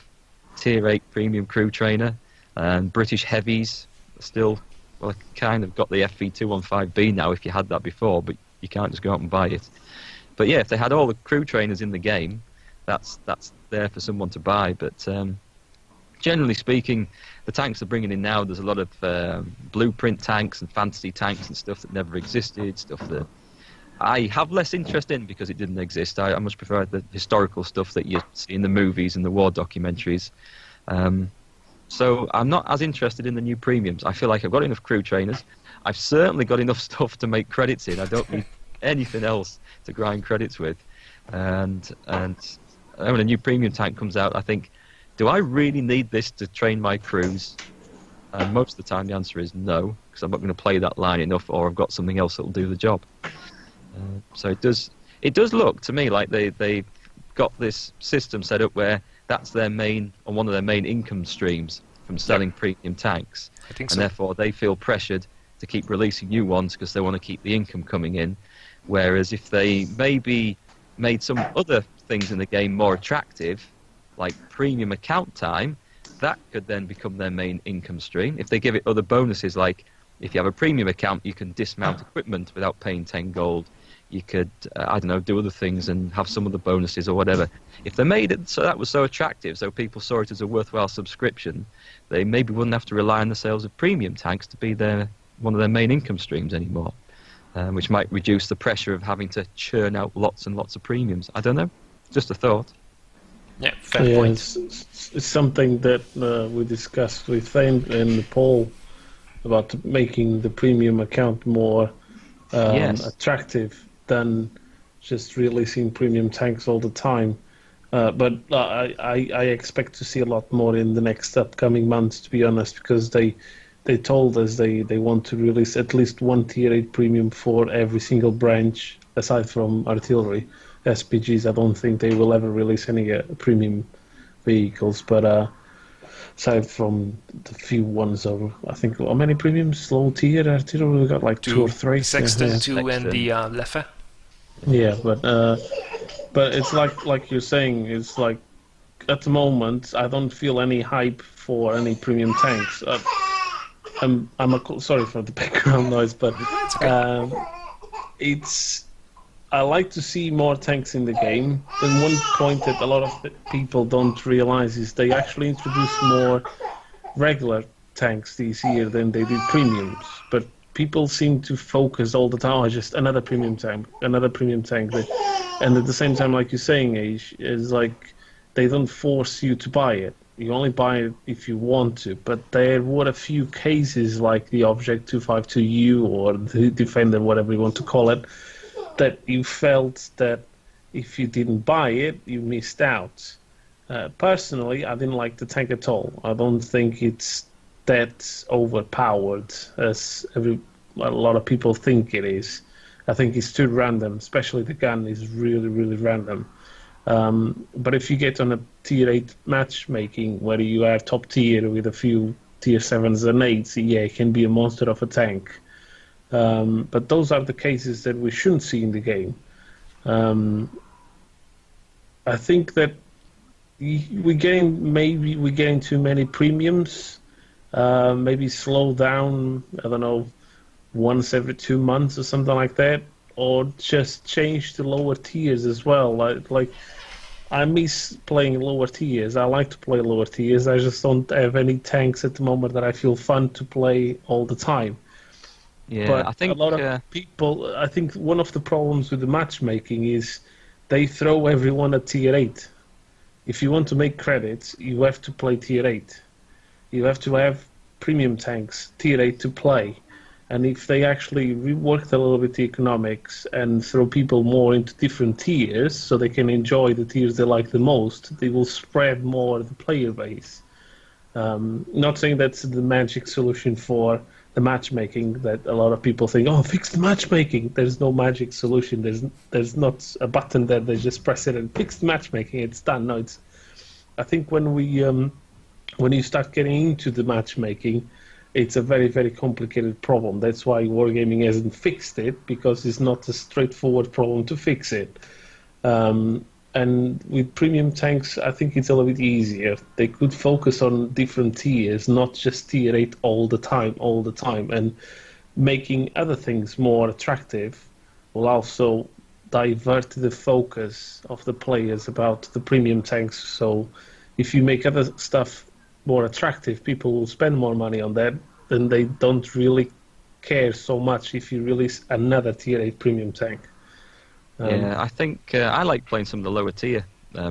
tier 8 premium crew trainer, and British heavies still. Well, I kind of got the FV215B now. If you had that before, but you can't just go out and buy it. But yeah, if they had all the crew trainers in the game, that's there for someone to buy. But generally speaking, the tanks they're bringing in now, there's a lot of blueprint tanks and fantasy tanks and stuff that never existed, stuff that I have less interest in because it didn't exist. I much prefer the historical stuff that you see in the movies and the war documentaries. So I'm not as interested in the new premiums. I feel like I've got enough crew trainers. I've certainly got enough stuff to make credits in. I don't need anything else to grind credits with. And when a new premium tank comes out, I think, do I really need this to train my crews? And most of the time the answer is no, because I'm not going to play that line enough, or I've got something else that will do the job. So it does look to me like they've got this system set up where that's their main, or one of their main income streams from selling premium tanks. I think so. And therefore they feel pressured to keep releasing new ones because they want to keep the income coming in. Whereas if they maybe made some other things in the game more attractive, like premium account time, that could then become their main income stream. If they give it other bonuses, like if you have a premium account, you can dismount equipment without paying 10 gold. You could, I don't know, do other things and have some of the bonuses or whatever. If they made it so that was so attractive, so people saw it as a worthwhile subscription, they maybe wouldn't have to rely on the sales of premium tanks to be one of their main income streams anymore, which might reduce the pressure of having to churn out lots and lots of premiums. I don't know. Just a thought. Yeah, fair point. It's something that we discussed with Thane and Paul about making the premium account more attractive than just releasing premium tanks all the time. But I expect to see a lot more in the next upcoming months, to be honest, because they told us they want to release at least one tier 8 premium for every single branch, aside from artillery. SPGs, I don't think they will ever release any premium vehicles, but aside from the few ones, I think, how many premiums? Low tier artillery, we got like two or three. Sexton, 2 and the Leffe. Yeah, but it's like you're saying, it's like at the moment I don't feel any hype for any premium tanks. Sorry for the background noise, but I like to see more tanks in the game. And one point that a lot of people don't realize is they actually introduced more regular tanks this year than they did premiums. But people seem to focus all the time on just another premium tank. And at the same time, like you're saying, Age, is like they don't force you to buy it. You only buy it if you want to. But there were a few cases like the Object 252U or the Defender, whatever you want to call it, that you felt that if you didn't buy it, you missed out. Personally, I didn't like the tank at all. I don't think it's that overpowered as a lot of people think it is. I think it's too random, especially the gun is really, really random. But if you get on a tier 8 matchmaking where you are top tier with a few tier 7s and 8s, yeah, it can be a monster of a tank. But those are the cases that we shouldn't see in the game. I think that we're getting too many premiums. Maybe slow down, I don't know, once every 2 months or something like that, or just change to lower tiers as well. Like I miss playing lower tiers. I like to play lower tiers. I just don't have any tanks at the moment that I feel fun to play all the time. Yeah, but I think a lot of people. I think one of the problems with the matchmaking is they throw everyone at tier 8. If you want to make credits, you have to play tier 8. You have to have premium tanks tier 8 to play. And if they actually reworked a little bit the economics and throw people more into different tiers so they can enjoy the tiers they like the most, they will spread more the player base. Not saying that's the magic solution for the matchmaking that a lot of people think, oh, fix the matchmaking. There's no magic solution. There's not a button that they just press it and fix the matchmaking. It's done. No, I think when you start getting into the matchmaking, it's a very, very complicated problem. That's why Wargaming hasn't fixed it, because it's not a straightforward problem to fix it. And with premium tanks, I think it's a little bit easier. They could focus on different tiers, not just tier 8 all the time, and making other things more attractive will also divert the focus of the players about the premium tanks. So if you make other stuff more attractive, people will spend more money on that, then they don't really care so much if you release another tier 8 premium tank. Yeah, I think I like playing some of the lower tier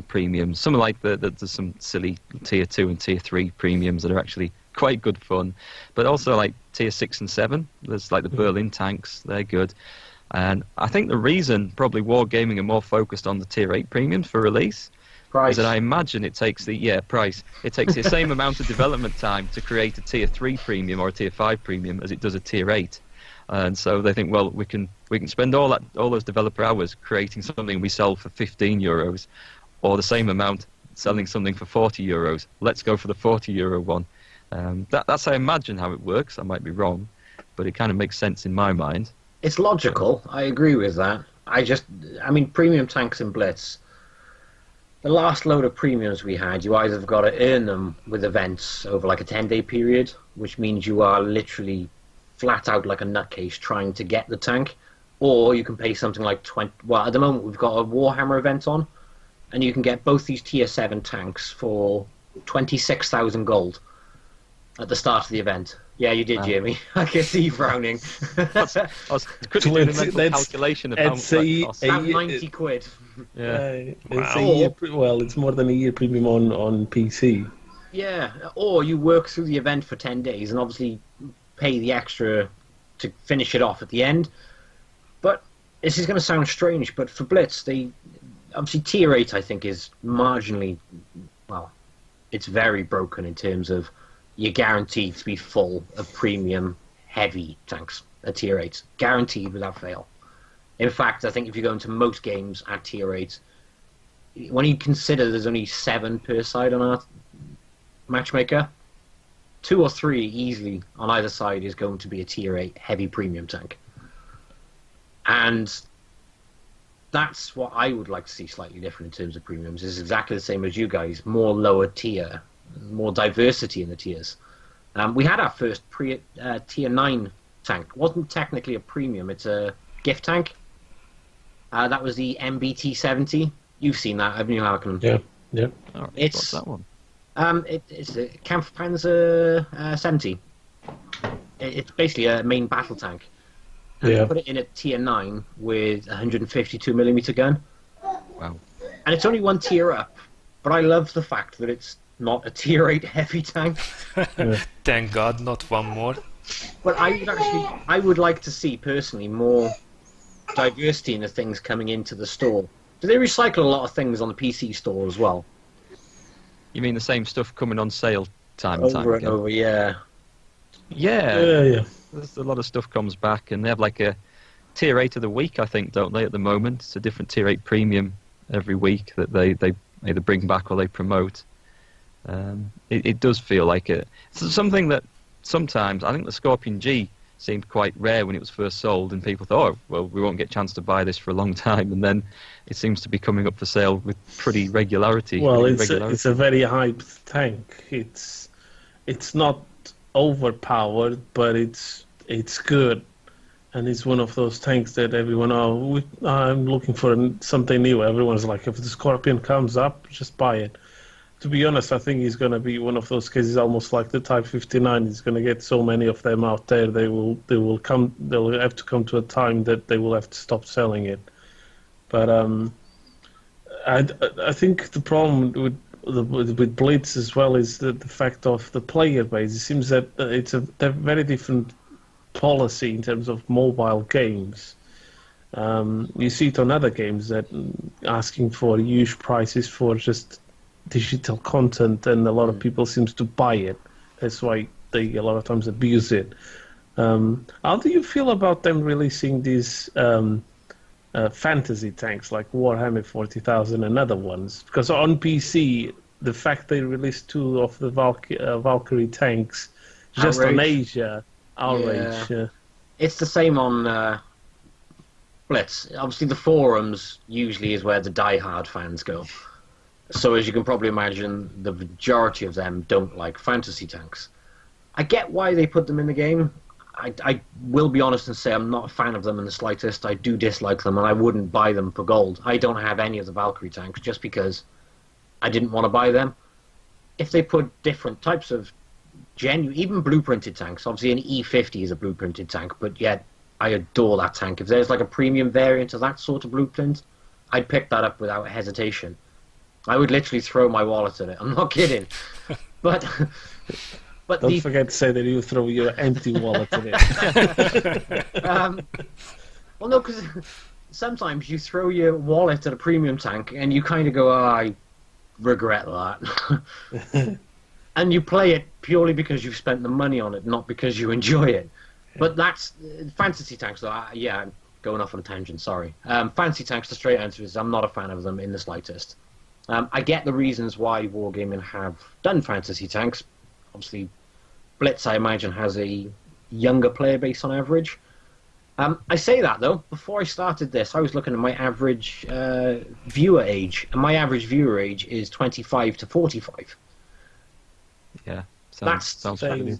premiums. Some like there's some silly tier 2 and tier 3 premiums that are actually quite good fun, but also like tier 6 and 7. There's like the Berlin tanks; they're good. And I think the reason probably Wargaming are more focused on the tier 8 premiums for release is that I imagine it takes price. It takes the same amount of development time to create a tier 3 premium or a tier 5 premium as it does a tier 8. And so they think, well, we can spend all those developer hours creating something we sell for €15, or the same amount selling something for €40. Let's go for the €40 one. That's I imagine how it works. I might be wrong, but it kind of makes sense in my mind. It's logical. I agree with that. I mean, premium tanks in Blitz. The last load of premiums we had, you either have got to earn them with events over like a 10-day period, which means you are literally flat out like a nutcase trying to get the tank, or you can pay something like 20. Well, at the moment we've got a Warhammer event on, and you can get both these tier 7 tanks for 26,000 gold at the start of the event. Yeah, you did, Jamie. I can see you frowning. I was quickly doing a mental calculation of how much that costs. About 90 quid. Yeah. It's more than a year premium on PC. Yeah, or you work through the event for 10 days and obviously pay the extra to finish it off at the end. But this is going to sound strange, but for Blitz, obviously tier 8 I think is marginally, well, it's very broken in terms of you're guaranteed to be full of premium heavy tanks at tier 8, guaranteed without fail. In fact, I think if you go into most games at tier 8, when you consider there's only 7 per side on our matchmaker, 2 or 3 easily on either side is going to be a tier 8 heavy premium tank. And that's what I would like to see slightly different in terms of premiums. It's exactly the same as you guys, more lower tier, more diversity in the tiers. We had our first tier 9 tank. It wasn't technically a premium, it's a gift tank. That was the MBT-70. You've seen that, haven't you, Harkonnen? Yeah. Oh, It's what's that one? It's a Kampfpanzer 70. It's basically a main battle tank. And they put it in at tier 9 with a 152mm gun. Wow. And it's only 1 tier up, but I love the fact that it's not a tier 8 heavy tank. Thank God, not one more. But I would like to see personally more diversity in the things coming into the store. Do they recycle a lot of things on the PC store as well? You mean the same stuff coming on sale time and time Over again? and over, yeah. Yeah. There's a lot of stuff comes back, and they have like a tier 8 of the week, I think, don't they, at the moment? It's a different tier 8 premium every week that they either bring back or they promote. It does feel like it's something that sometimes, I think the Scorpion G seemed quite rare when it was first sold, and people thought, oh, well, we won't get a chance to buy this for a long time, and then it seems to be coming up for sale with pretty regularity. Well, it's a very hyped tank. It's not overpowered, but it's good, and it's one of those tanks that everyone, I'm looking for something new. Everyone's like, if the Scorpion comes up, just buy it. To be honest, I think he's going to be one of those cases, almost like the Type 59. He's going to get so many of them out there. They'll have to come to a time that they will have to stop selling it. But I think the problem with Blitz as well is the fact of the player base. It seems that it's a very different policy in terms of mobile games. You see it on other games that asking for huge prices for just digital content, and a lot of people seems to buy it. That's why they a lot of times abuse it. How do you feel about them releasing these fantasy tanks like Warhammer 40,000 and other ones? Because on PC, the fact they released 2 of the Valkyrie tanks just on Asia, outrage. Yeah. It's the same on Blitz. Obviously, the forums usually is where the die-hard fans go. So as you can probably imagine, the majority of them don't like fantasy tanks. I get why they put them in the game. I will be honest and say I'm not a fan of them in the slightest. I do dislike them, and I wouldn't buy them for gold. I don't have any of the Valkyrie tanks just because I didn't want to buy them. If they put different types of genuine, even blueprinted tanks, obviously an E50 is a blueprinted tank, but yet I adore that tank. If there's like a premium variant of that sort of blueprint, I'd pick that up without hesitation. I would literally throw my wallet at it. I'm not kidding. But don't forget to say that you throw your empty wallet at it. Well, no, because sometimes you throw your wallet at a premium tank and you kind of go, oh, I regret that. And you play it purely because you've spent the money on it, not because you enjoy it. But that's fantasy tanks, though. Yeah, I'm going off on a tangent, sorry. Fantasy tanks, the straight answer is I'm not a fan of them in the slightest. I get the reasons why Wargaming have done fantasy tanks. Obviously, Blitz, I imagine, has a younger player base on average. I say that, though. Before I started this, I was looking at my average viewer age, and my average viewer age is 25 to 45. Yeah, sounds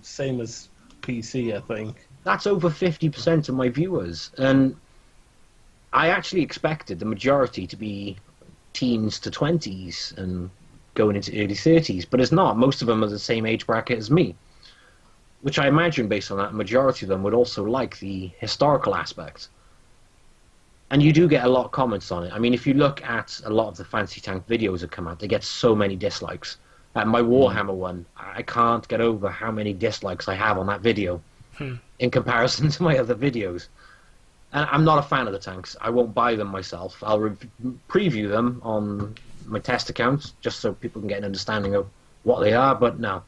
same as PC, I think. That's over 50% of my viewers, and I actually expected the majority to be teens to 20s and going into early 30s, but it's not. Most of them are the same age bracket as me, which I imagine, based on that, a majority of them would also like the historical aspect. And you do get a lot of comments on it. I mean, if you look at a lot of the fantasy tank videos that come out, they get so many dislikes. My Warhammer one, I can't get over how many dislikes I have on that video in comparison to my other videos. And I'm not a fan of the tanks. I won't buy them myself. I'll preview them on my test accounts just so people can get an understanding of what they are, but no,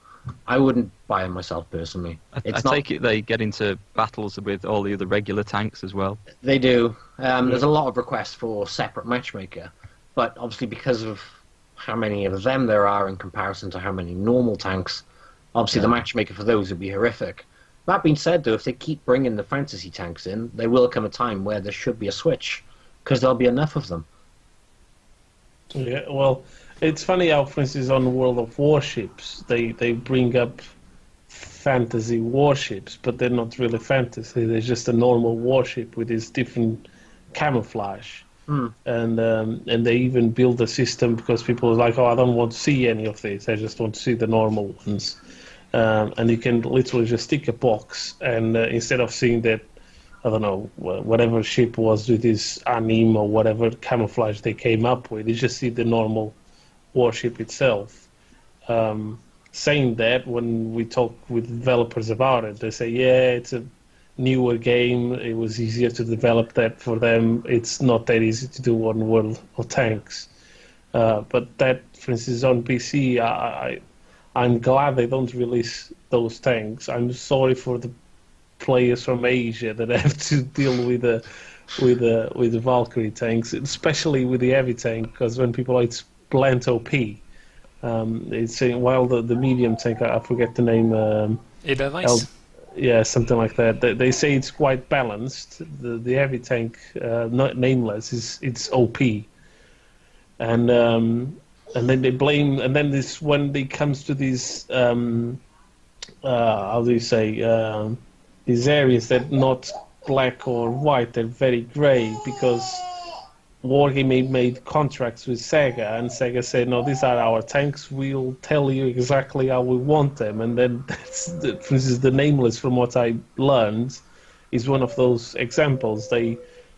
I wouldn't buy them myself personally. I take it they get into battles with all the other regular tanks as well? They do. There's a lot of requests for separate matchmaker, but obviously because of how many of them there are in comparison to how many normal tanks, obviously the matchmaker for those would be horrific. That being said, though, if they keep bringing the fantasy tanks in, there will come a time where there should be a switch, because there'll be enough of them. Yeah, well, it's funny how, for instance, on World of Warships, they bring up fantasy warships, but they're not really fantasy. They're just a normal warship with this different camouflage. And they even build a system because people are like, oh, I don't want to see any of this. I just want to see the normal ones. And you can literally just stick a box, and instead of seeing that, I don't know, whatever ship was with this anim or whatever camouflage they came up with, you just see the normal warship itself. Saying that, when we talk with developers about it, they say, yeah, it's a newer game, it was easier to develop that for them, it's not that easy to do on World of Tanks. But that, for instance, on PC, I'm glad they don't release those tanks. I'm sorry for the players from Asia that have to deal with the Valkyrie tanks, especially with the heavy tank, because when people like it's bland OP, it's while the medium tank, I forget the name. Edelweiss? Yeah, something like that. They say it's quite balanced. The heavy tank, not nameless, it's OP, and then they blame, and then this when it comes to these how do you say, these areas that not black or white, they're very grey, because Wargaming made contracts with Sega, and Sega said, no, these are our tanks, we'll tell you exactly how we want them. And then for instance, the Nameless, from what I learned, is one of those examples.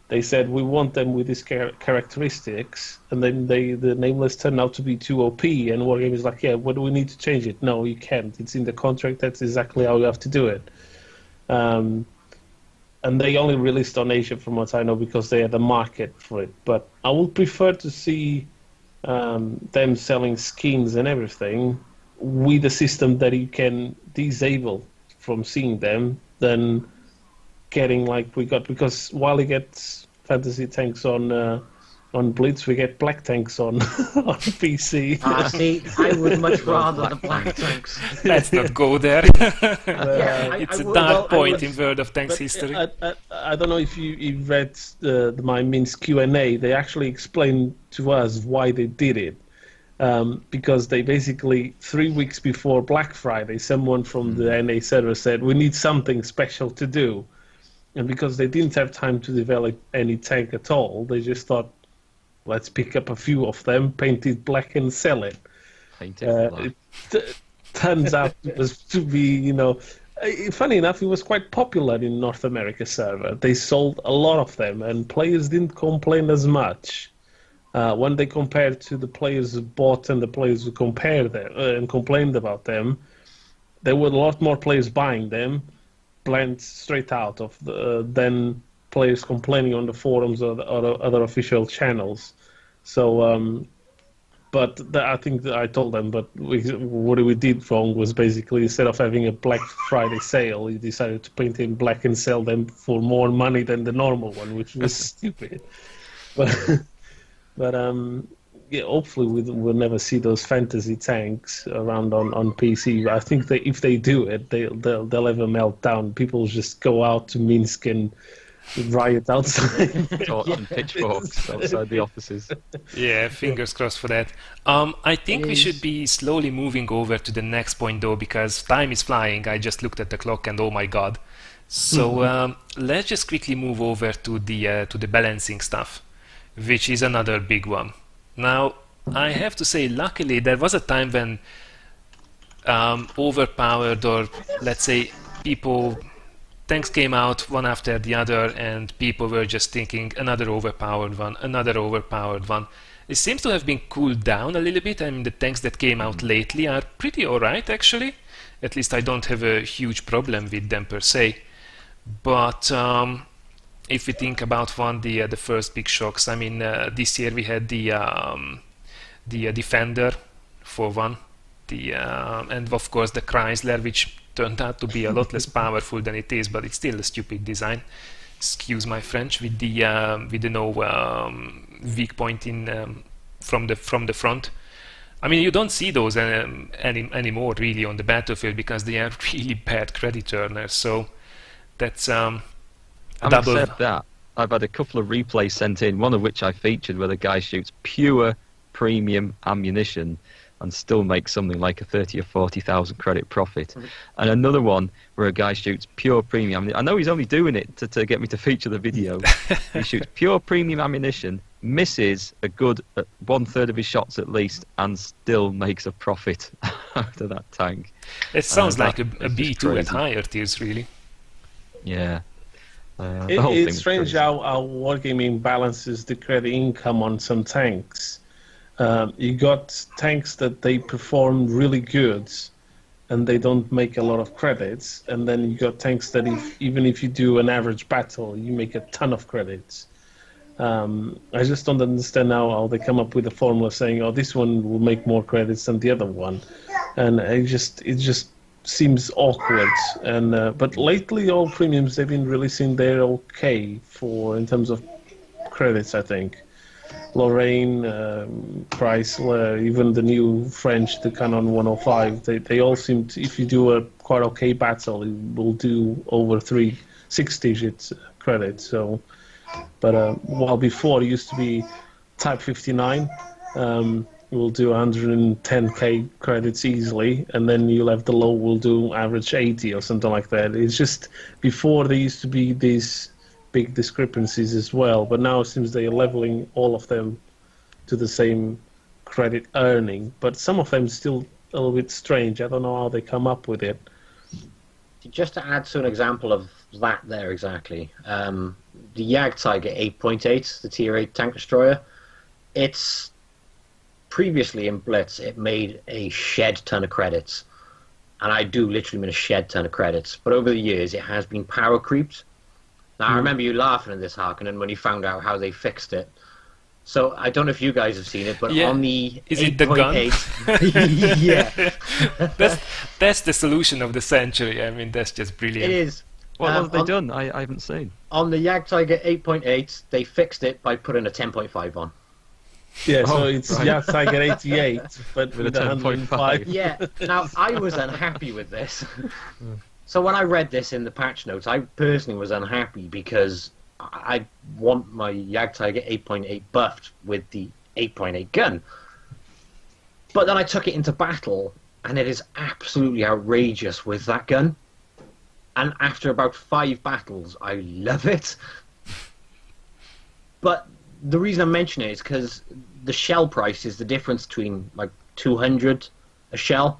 They said, we want them with these characteristics, and then the Nameless turned out to be too OP, and Wargaming is like, yeah, what do we need to change it? No, you can't. It's in the contract. That's exactly how you have to do it. And they only released on Asia, from what I know, because they had a market for it. But I would prefer to see them selling skins and everything with a system that you can disable from seeing them than getting like we got, because while he gets fantasy tanks on on Blitz we get black tanks on on PC. See, I would much rather the black tanks. Let's not go there. It's a dark point in World of Tanks history. I don't know if you read my Min's Q&A. They actually explained to us why they did it. Because they basically, 3 weeks before Black Friday, someone from the NA server said, we need something special to do. And because they didn't have time to develop any tank at all, they just thought, let's pick up a few of them, paint it black and sell it. It turns out it was to be, funny enough, it was quite popular in North America server. They sold a lot of them, and players didn't complain as much. When they compared to the players who bought and the players who compared them and complained about them, there were a lot more players buying them, blend straight out of than players complaining on the forums or other official channels. So, I think that I told them, but what we did wrong was basically instead of having a Black Friday sale, we decided to paint in black and sell them for more money than the normal one, which was stupid. But yeah, hopefully we'll never see those fantasy tanks around on PC. I think that if they do it, they'll have a meltdown. People just go out to Minsk and riot outside. And pitchforks outside the offices. Yeah, fingers crossed for that. I think we should be slowly moving over to the next point though, because time is flying. I just looked at the clock and oh my god. So let's just quickly move over to the balancing stuff, which is another big one. Now, I have to say, luckily, there was a time when overpowered, or let's say, tanks came out one after the other, and people were just thinking another overpowered one, another overpowered one. It seems to have been cooled down a little bit. I mean, the tanks that came out lately are pretty alright, actually. At least I don't have a huge problem with them per se. But if we think about the first big shocks, I mean, this year we had the Defender for one, and of course the Chrysler, which turned out to be a lot less powerful than it is, but it's still a stupid design. Excuse my French, with the no weak point in from the front. I mean, you don't see those anymore really on the battlefield because they are really bad credit earners. So that's Having said that, I've had a couple of replays sent in, one of which I featured where the guy shoots pure premium ammunition and still makes something like a 30 or 40,000 credit profit. And another one where a guy shoots pure premium ammunition. I know he's only doing it to get me to feature the video. He shoots pure premium ammunition, misses a good 1/3 of his shots at least, and still makes a profit out of that tank. It sounds like a B2 at higher tiers, really. Yeah. It's strange how Wargaming balances the credit income on some tanks. You got tanks that they perform really good and they don't make a lot of credits, and then you got tanks that even if you do an average battle, you make a ton of credits. I just don't understand how they come up with a formula saying, oh, this one will make more credits than the other one, and it just seems awkward. And but lately all premiums they've been releasing, they're okay in terms of credits. I think Lorraine, Chrysler, even the new French, the Canon 105, they all seem to, if you do a quite okay battle, it will do over 6-digit credits. So, but while before it used to be Type 59. Will do 110k credits easily, and then you'll have the low will do average 80 or something like that. It's just before there used to be these big discrepancies as well, but now it seems they are leveling all of them to the same credit earning, but some of them still a little bit strange. I don't know how they come up with it. Just to add to an example of that there exactly, the Jagdtiger 8.8, the Tier 8 tank destroyer, it's previously in Blitz, it made a shed ton of credits, and I do literally mean a shed ton of credits. But over the years, it has been power creeped. Now, I remember you laughing at this, Harkonnen, when you found out how they fixed it. So I don't know if you guys have seen it, but yeah. on the is it the gun? Yeah, that's the solution of the century. I mean, that's just brilliant. It is. What have they done? I haven't seen. On the Jagdtiger 8.8, they fixed it by putting a 10.5 on. Yeah, so it's Jagdtiger 88, but with a 10.5. Yeah, now I was unhappy with this. So when I read this in the patch notes, I personally was unhappy because I want my Jagdtiger 8.8 buffed with the 8.8 gun. But then I took it into battle, and it is absolutely outrageous with that gun. And after about 5 battles, I love it. But the reason I mention it is because the shell price is the difference between like 200 a shell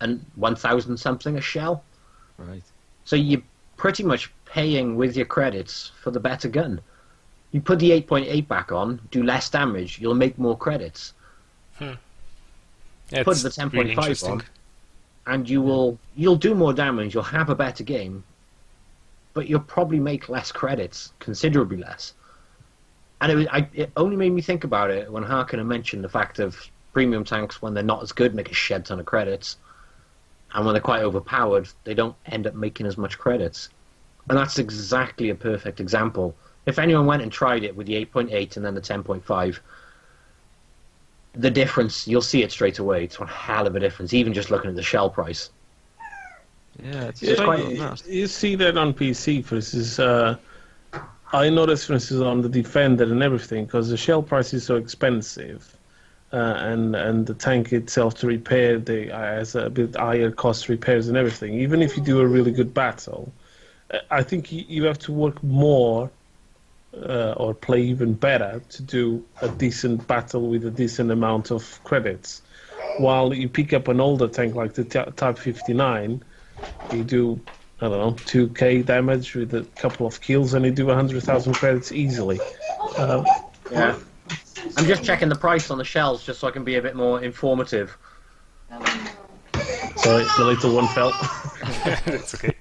and 1,000 something a shell. Right. So you're pretty much paying with your credits for the better gun. You put the 8.8 back on, do less damage, you'll make more credits. Yeah, put the 10.5 on, and you'll do more damage, you'll have a better game, but you'll probably make less credits, considerably less. And it only made me think about it when Harkonnen mentioned the fact of premium tanks, when they're not as good, make a shed ton of credits, and when they're quite overpowered, they don't end up making as much credits. And that's exactly a perfect example. If anyone went and tried it with the 8.8 and then the 10.5, the difference, you'll see it straight away. It's one hell of a difference, even just looking at the shell price. Yeah, it's quite you see that on PC, for instance. I noticed, for instance, on the Defender and everything, because the shell price is so expensive, and the tank itself to repair has a bit higher cost repairs and everything. Even if you do a really good battle, I think you have to work more or play even better to do a decent battle with a decent amount of credits. While you pick up an older tank like the Type 59, you do, I don't know, 2k damage with a couple of kills and you do 100,000 credits easily. Yeah. I'm just checking the price on the shells just so I can be a bit more informative. Sorry, the little one fell. That's okay.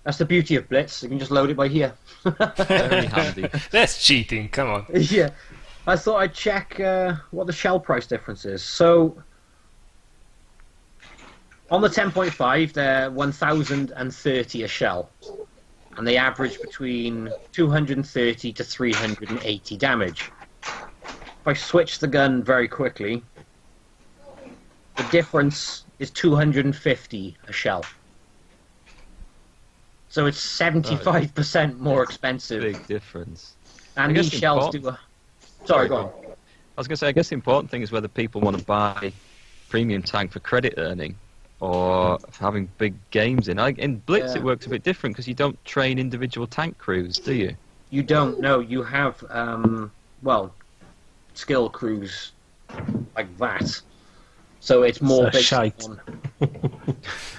That's the beauty of Blitz. You can just load it by here. very handy. That's cheating, come on. Yeah. I thought I'd check what the shell price difference is. So, on the 10.5, they're 1,030 a shell. And they average between 230 to 380 damage. If I switch the gun very quickly, the difference is 250 a shell. So it's 75% more expensive. Big difference. And these shells do a... Sorry, go on. I was going to say, I guess the important thing is whether people want to buy premium tank for credit earning or for having big games in. In Blitz, it works a bit different because you don't train individual tank crews, do you? You don't, no. You have, skill crews like that. So it's more based on...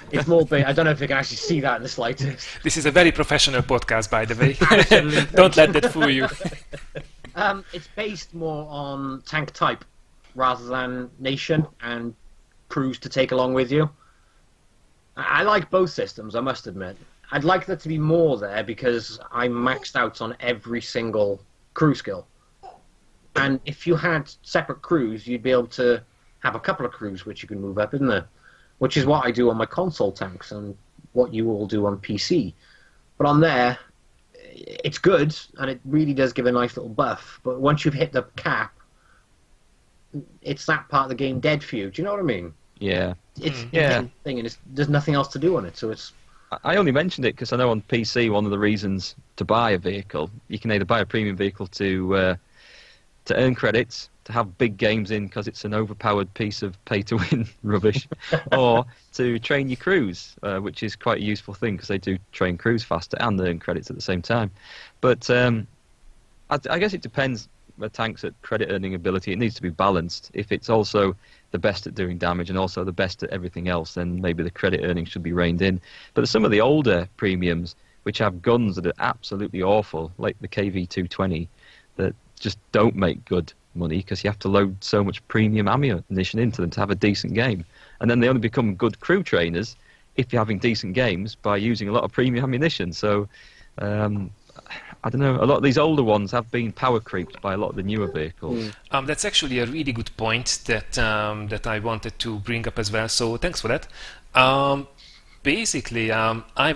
It's more big. I don't know if you can actually see that in the slightest. This is a very professional podcast, by the way. Don't let that fool you. It's based more on tank type rather than nation and crews to take along with you. I like both systems, I must admit. I'd like there to be more there because I'm maxed out on every single crew skill. And if you had separate crews, you'd be able to have a couple of crews which you can move up, isn't there? Which is what I do on my console tanks and what you all do on PC. But on there, it's good, and it really does give a nice little buff. But once you've hit the cap, it's that part of the game dead for you. Do you know what I mean? Yeah. It's a thing, and there's nothing else to do on it, so it's... I only mentioned it because I know on PC one of the reasons to buy a vehicle, you can either buy a premium vehicle to earn credits, to have big games in because it's an overpowered piece of pay-to-win rubbish, or to train your crews, which is quite a useful thing because they do train crews faster and earn credits at the same time. But I guess it depends. The tank's at credit earning ability, it needs to be balanced. If it's also the best at doing damage and also the best at everything else, then maybe the credit earning should be reined in. But some of the older premiums, which have guns that are absolutely awful, like the KV-220, that just don't make good money because you have to load so much premium ammunition into them to have a decent game. And then they only become good crew trainers if you're having decent games by using a lot of premium ammunition. So, I don't know, a lot of these older ones have been power creeped by a lot of the newer vehicles. That's actually a really good point that I wanted to bring up as well, so thanks for that. Basically, I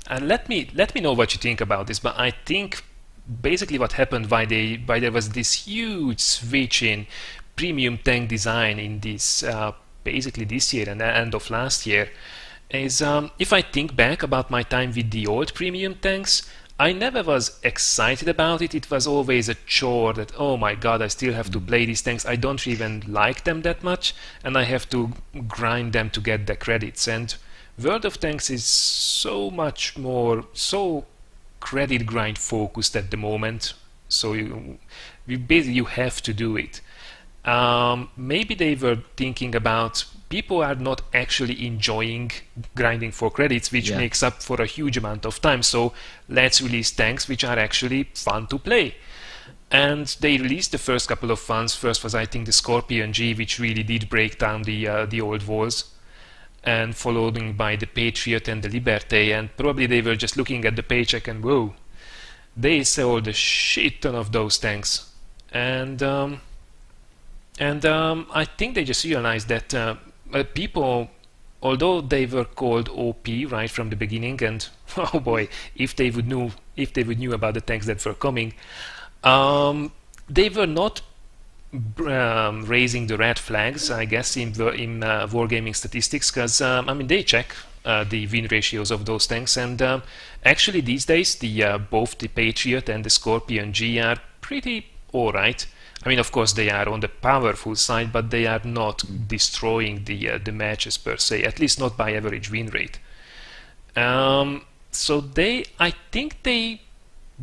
let me know what you think about this. But I think basically what happened why there was this huge switch in premium tank design in this basically this year and the end of last year is if I think back about my time with the old premium tanks, I never was excited about it. It was always a chore that, oh my god, I still have to play these tanks. I don't even like them that much, and I have to grind them to get the credits. And World of Tanks is so much more, so credit grind focused at the moment. So you have to do it. Maybe they were thinking about people are not actually enjoying grinding for credits, which makes up for a huge amount of time. So let's release tanks which are actually fun to play. And they released the first couple of ones. First was, I think, the Scorpion G, which really did break down the old walls, and followed by the Patriot and the Liberté. And probably they were just looking at the paycheck and whoa, they sold a shit ton of those tanks. And I think they just realized that people, although they were called OP right from the beginning, and oh boy, if they would knew about the tanks that were coming, they were not raising the red flags, I guess, in wargaming statistics, because I mean they check the win ratios of those tanks, and actually these days both the Patriot and the Scorpion G are pretty alright. I mean, of course, they are on the powerful side, but they are not destroying the matches per se, at least not by average win rate. So I think they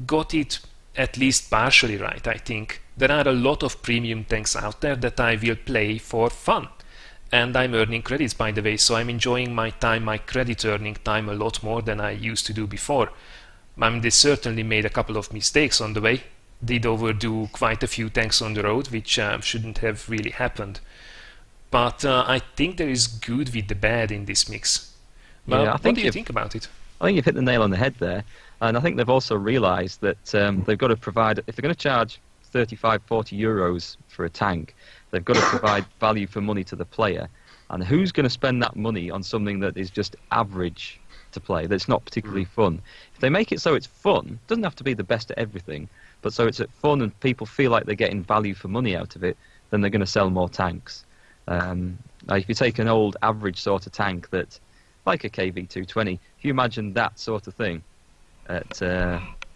got it at least partially right. I think there are a lot of premium tanks out there that I will play for fun, and I'm earning credits, by the way, so I'm enjoying my time, my credit earning time, a lot more than I used to do before. I mean, they certainly made a couple of mistakes on the way. Did overdo quite a few tanks on the road, which shouldn't have really happened. But I think there is good with the bad in this mix. Well, yeah, what do you think about it? I think you've hit the nail on the head there. And I think they've also realised that they've got to provide, if they're going to charge 35, 40 euros for a tank, they've got to provide value for money to the player. And who's going to spend that money on something that is just average to play, that's not particularly fun? If they make it so it's fun, it doesn't have to be the best at everything, but so it's fun and people feel like they're getting value for money out of it, then they're going to sell more tanks. If you take an old average sort of tank that's like a KV-220, if you imagine that sort of thing, I'll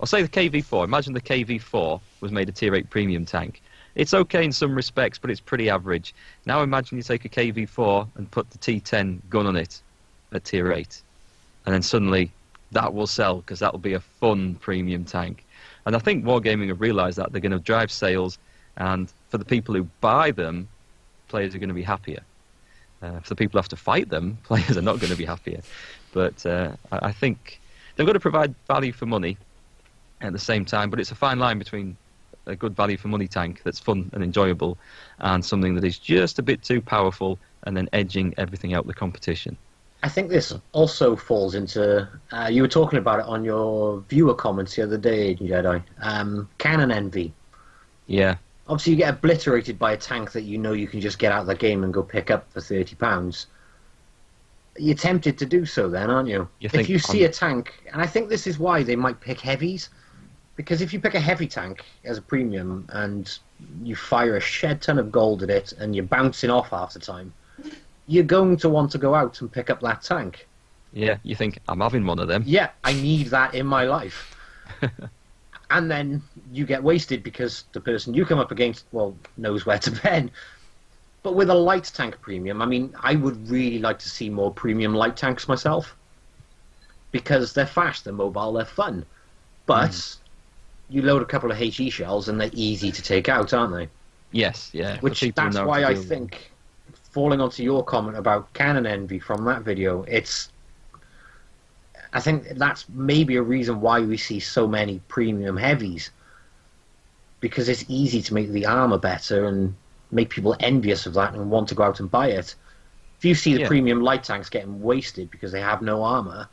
say the KV-4, imagine the KV-4 was made a Tier 8 premium tank. It's okay in some respects, but it's pretty average. Now imagine you take a KV-4 and put the T10 gun on it at Tier 8, and then suddenly that will sell because that will be a fun premium tank. And I think Wargaming have realised that they're going to drive sales, and for the people who buy them, players are going to be happier. For the people who have to fight them, players are not going to be happier. But I think they've got to provide value for money at the same time, but it's a fine line between a good value for money tank that's fun and enjoyable and something that is just a bit too powerful and then edging everything out the competition. I think this also falls into, you were talking about it on your viewer comments the other day, AgingJedi, cannon envy. Yeah. Obviously you get obliterated by a tank that you know you can just get out of the game and go pick up for £30. You're tempted to do so then, aren't you? If you see a tank, and I think this is why they might pick heavies, because if you pick a heavy tank as a premium and you fire a shed ton of gold at it and you're bouncing off half the time, you're going to want to go out and pick up that tank. Yeah, you think, I'm having one of them. Yeah, I need that in my life. And then you get wasted because the person you come up against, well, knows where to pen. But with a light tank premium, I mean, I would really like to see more premium light tanks myself. Because they're fast, they're mobile, they're fun. But you load a couple of HE shells and they're easy to take out, aren't they? Yes, yeah. Which that's why I think, falling onto your comment about cannon envy from that video, I think that's maybe a reason why we see so many premium heavies, because it's easy to make the armor better and make people envious of that and want to go out and buy it. If you see the premium light tanks getting wasted because they have no armor,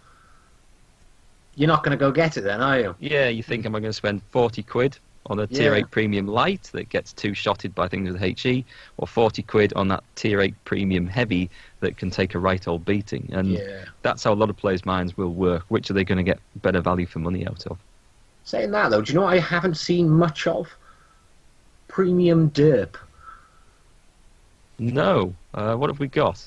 you're not going to go get it then, are you? Yeah, you think, am I going to spend 40 quid on a Tier Yeah. 8 Premium Light that gets two-shotted by things with HE, or 40 quid on that Tier 8 Premium Heavy that can take a right old beating. And Yeah. that's how a lot of players' minds will work. Which are they going to get better value for money out of? Saying that, though, do you know what I haven't seen much of? Premium derp. No. What have we got?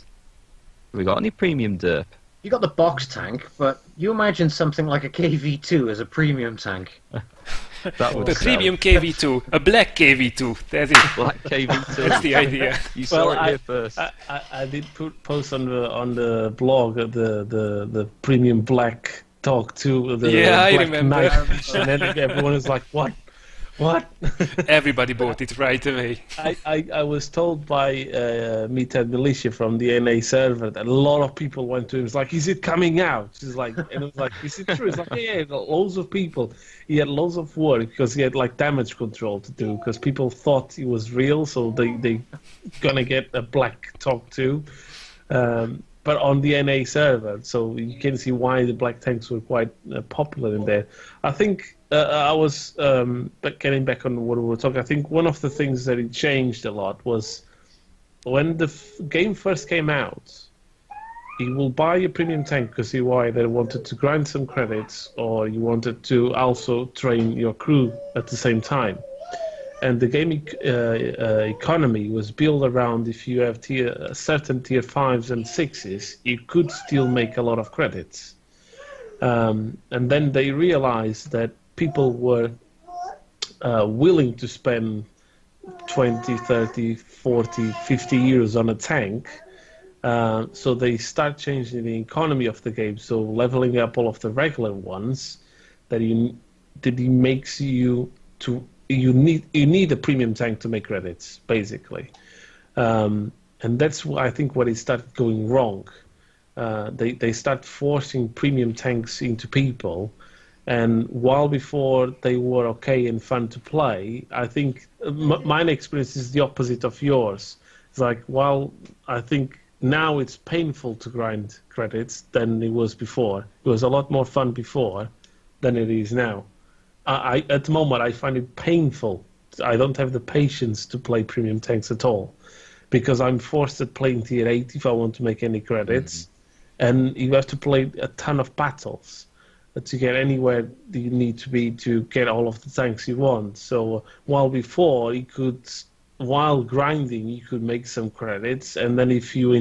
Have we got any Premium derp? You got the box tank, but you imagine something like a KV2 as a premium tank. That would The sell. premium KV2, a black KV2 . That is, Black KV2. that's the idea. You saw Well, it here first. I did post on the blog the premium black talk too. The Yeah, I black remember. knight edition, and then everyone is like, "What? What?" Everybody bought it right away. I was told by Meathead Militia from the NA server that a lot of people went to him. It's like, "Is it coming out?" She's like, and it was like, "Is it true?" It's like, "Yeah, loads of people." He had loads of work because he had like damage control to do because people thought he was real, so they gonna get a black talk too. But on the NA server, so you can see why the black tanks were quite popular in there. I think I was, but getting back on what we were talking, I think one of the things that it changed a lot was when the game first came out, you will buy a premium tank because you either wanted to grind some credits or you wanted to also train your crew at the same time. And the game economy was built around if you have certain tier 5s and 6s, you could still make a lot of credits. And then they realized that people were willing to spend 20, 30, 40, 50 euros on a tank. So they start changing the economy of the game, so leveling up all of the regular ones that he makes you to... You need a premium tank to make credits, basically, and that's I think what it started going wrong. They start forcing premium tanks into people, and while before they were okay and fun to play, I think my experience is the opposite of yours. It's like while I think now it's painful to grind credits than it was before. It was a lot more fun before than it is now. At the moment, I find it painful. I don't have the patience to play premium tanks at all because I'm forced to play in tier 8 if I want to make any credits. And you have to play a ton of battles to get anywhere that you need to be to get all of the tanks you want. So while before, while grinding, you could make some credits. And then if you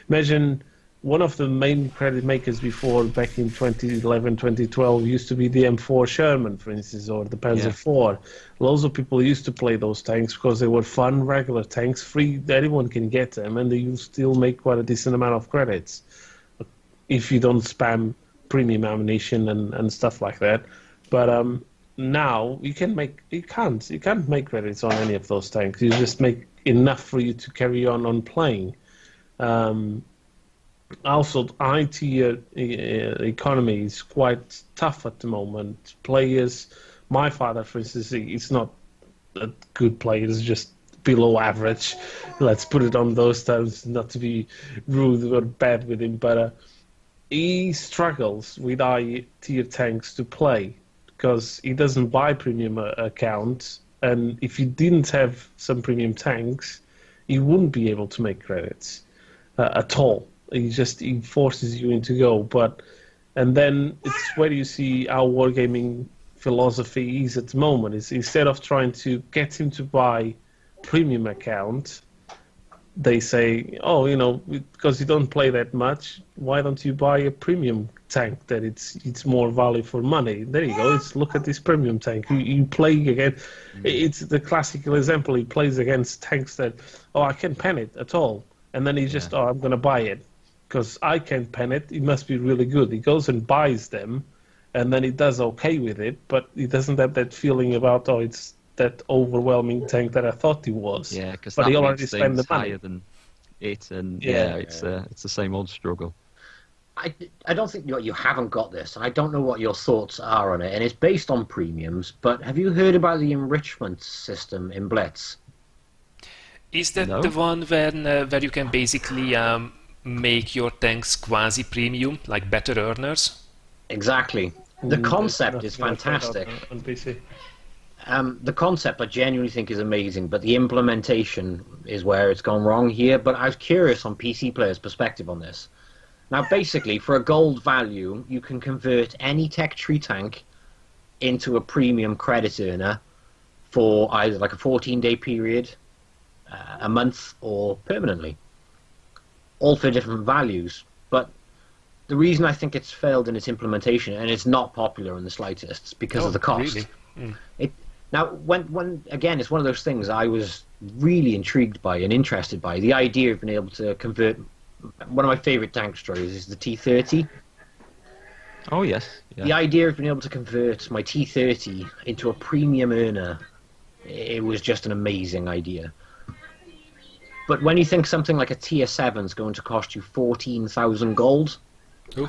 imagine... One of the main credit makers before, back in 2011, 2012, used to be the M4 Sherman, for instance, or the Panzer IV. Loads of people used to play those tanks because they were fun, regular tanks, free, anyone can get them, and they still make quite a decent amount of credits if you don't spam premium ammunition and stuff like that. But now you can't make credits on any of those tanks. You just make enough for you to carry on playing. Also, high-tier economy is quite tough at the moment. Players, my father, for instance, he's not a good player. He's just below average. Let's put it on those terms, not to be rude or bad with him, but he struggles with high-tier tanks to play because he doesn't buy premium accounts, and if he didn't have some premium tanks, he wouldn't be able to make credits at all. He forces you into go, and then it's where you see our wargaming philosophy is at the moment. Is instead of trying to get him to buy premium account, they say, "Oh, because you don't play that much, why don't you buy a premium tank that it's more value for money?" There you go. Look at this premium tank. You play again. It's the classical example. He plays against tanks that, I can't pen it at all, and then he just, I'm going to buy it. Because I can't pen it, it must be really good. He goes and buys them, and then he does okay with it, but he doesn't have that feeling about, it's that overwhelming tank that I thought he was. Yeah, because he already spent the money. Higher than it, and it's the same old struggle. I don't think you haven't got this, and I don't know what your thoughts are on it, and it's based on premiums, but have you heard about the enrichment system in Blitz? Is that the one where you can basically... make your tanks quasi-premium, like better earners? Exactly. The concept is fantastic. On PC. The concept I genuinely think is amazing, but the implementation is where it's gone wrong here. But I was curious on PC players' perspective on this. Now, basically, for a gold value, you can convert any tech tree tank into a premium credit earner for either like a 14-day period, a month, or permanently. All for different values. But the reason I think it's failed in its implementation, and it's not popular in the slightest, is because of the cost. Really? Now, when again, it's one of those things I was really intrigued by and interested by. The idea of being able to convert. One of my favourite tank stories is the T-30. Oh, yes. Yeah. The idea of being able to convert my T-30 into a premium earner, it was just an amazing idea. But when you think something like a Tier 7 is going to cost you 14,000 gold... Yeah.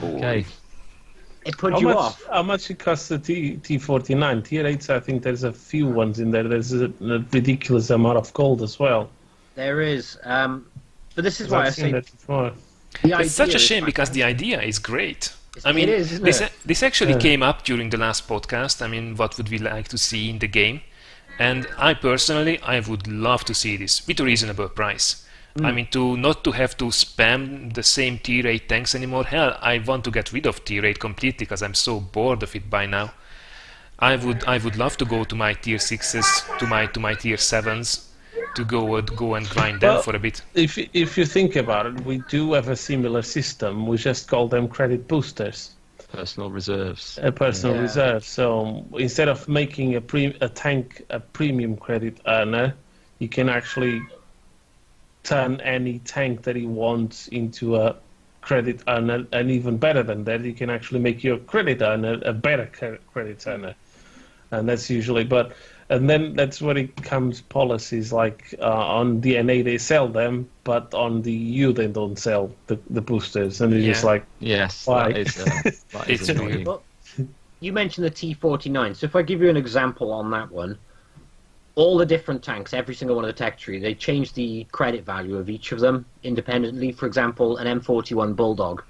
Okay. It put you off. How much it costs the T49? Tier 8s, I think there's a few ones in there. There's a ridiculous amount of gold as well. There is. But this is why I say... It's such a shame because the idea is great. I mean, it is, isn't it? This actually came up during the last podcast. I mean, what would we like to see in the game? And I personally, I would love to see this with a reasonable price. I mean, not to have to spam the same tier 8 tanks anymore. Hell, I want to get rid of tier 8 completely because I'm so bored of it by now. I would love to go to my tier 6s, to my tier 7s, to go and grind them for a bit. If you think about it, we do have a similar system. We just call them credit boosters. Personal reserves. A personal reserve. So instead of making a tank a premium credit earner, you can actually turn any tank that you want into a credit earner, and even better than that, you can actually make your credit earner a better credit earner. And that's usually, and then that's where it comes policies like on DNA they sell them, but on the EU they don't sell the boosters, and it's just like, yes, why? That is annoying. Well, you mentioned the T-49, so if I give you an example on that one, all the different tanks, every single one of the tech tree, they change the credit value of each of them independently. For example, an M41 Bulldog,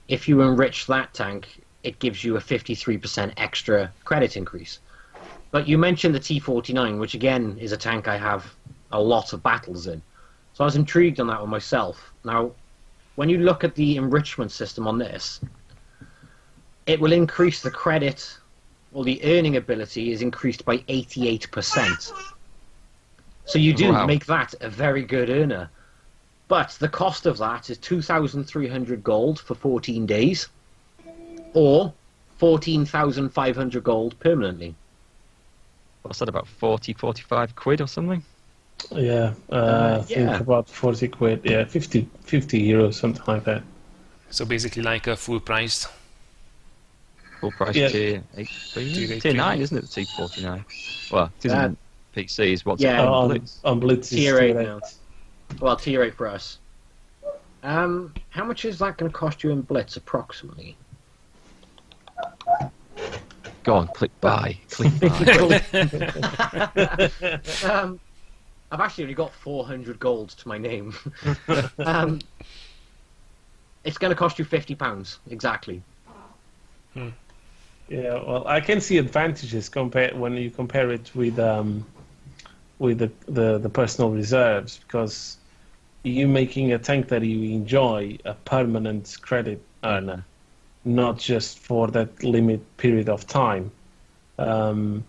if you enrich that tank, it gives you a 53% extra credit increase. But you mentioned the T-49, which again is a tank I have a lot of battles in. So I was intrigued on that one myself. Now, when you look at the enrichment system on this, it will increase the credit, or the earning ability is increased by 88%. So you do make that a very good earner. But the cost of that is 2,300 gold for 14 days, or 14,500 gold permanently. What's that, about 45 quid or something? Yeah, I think about 40 quid, 50 euros, something like that. So basically like a full price. Full price tier 8, tier 9, isn't it, the T49? Well, it isn't PCs. What's it on Blitz? On Blitz tier 8 now. Well, tier 8 for us. How much is that going to cost you in Blitz, approximately? Go on, click buy. Click buy. I've actually only got 400 gold to my name. It's going to cost you £50, exactly. Yeah, well, I can see advantages when you compare it with the personal reserves, because you making a tank that you enjoy a permanent credit earner, not just for that limit period of time. And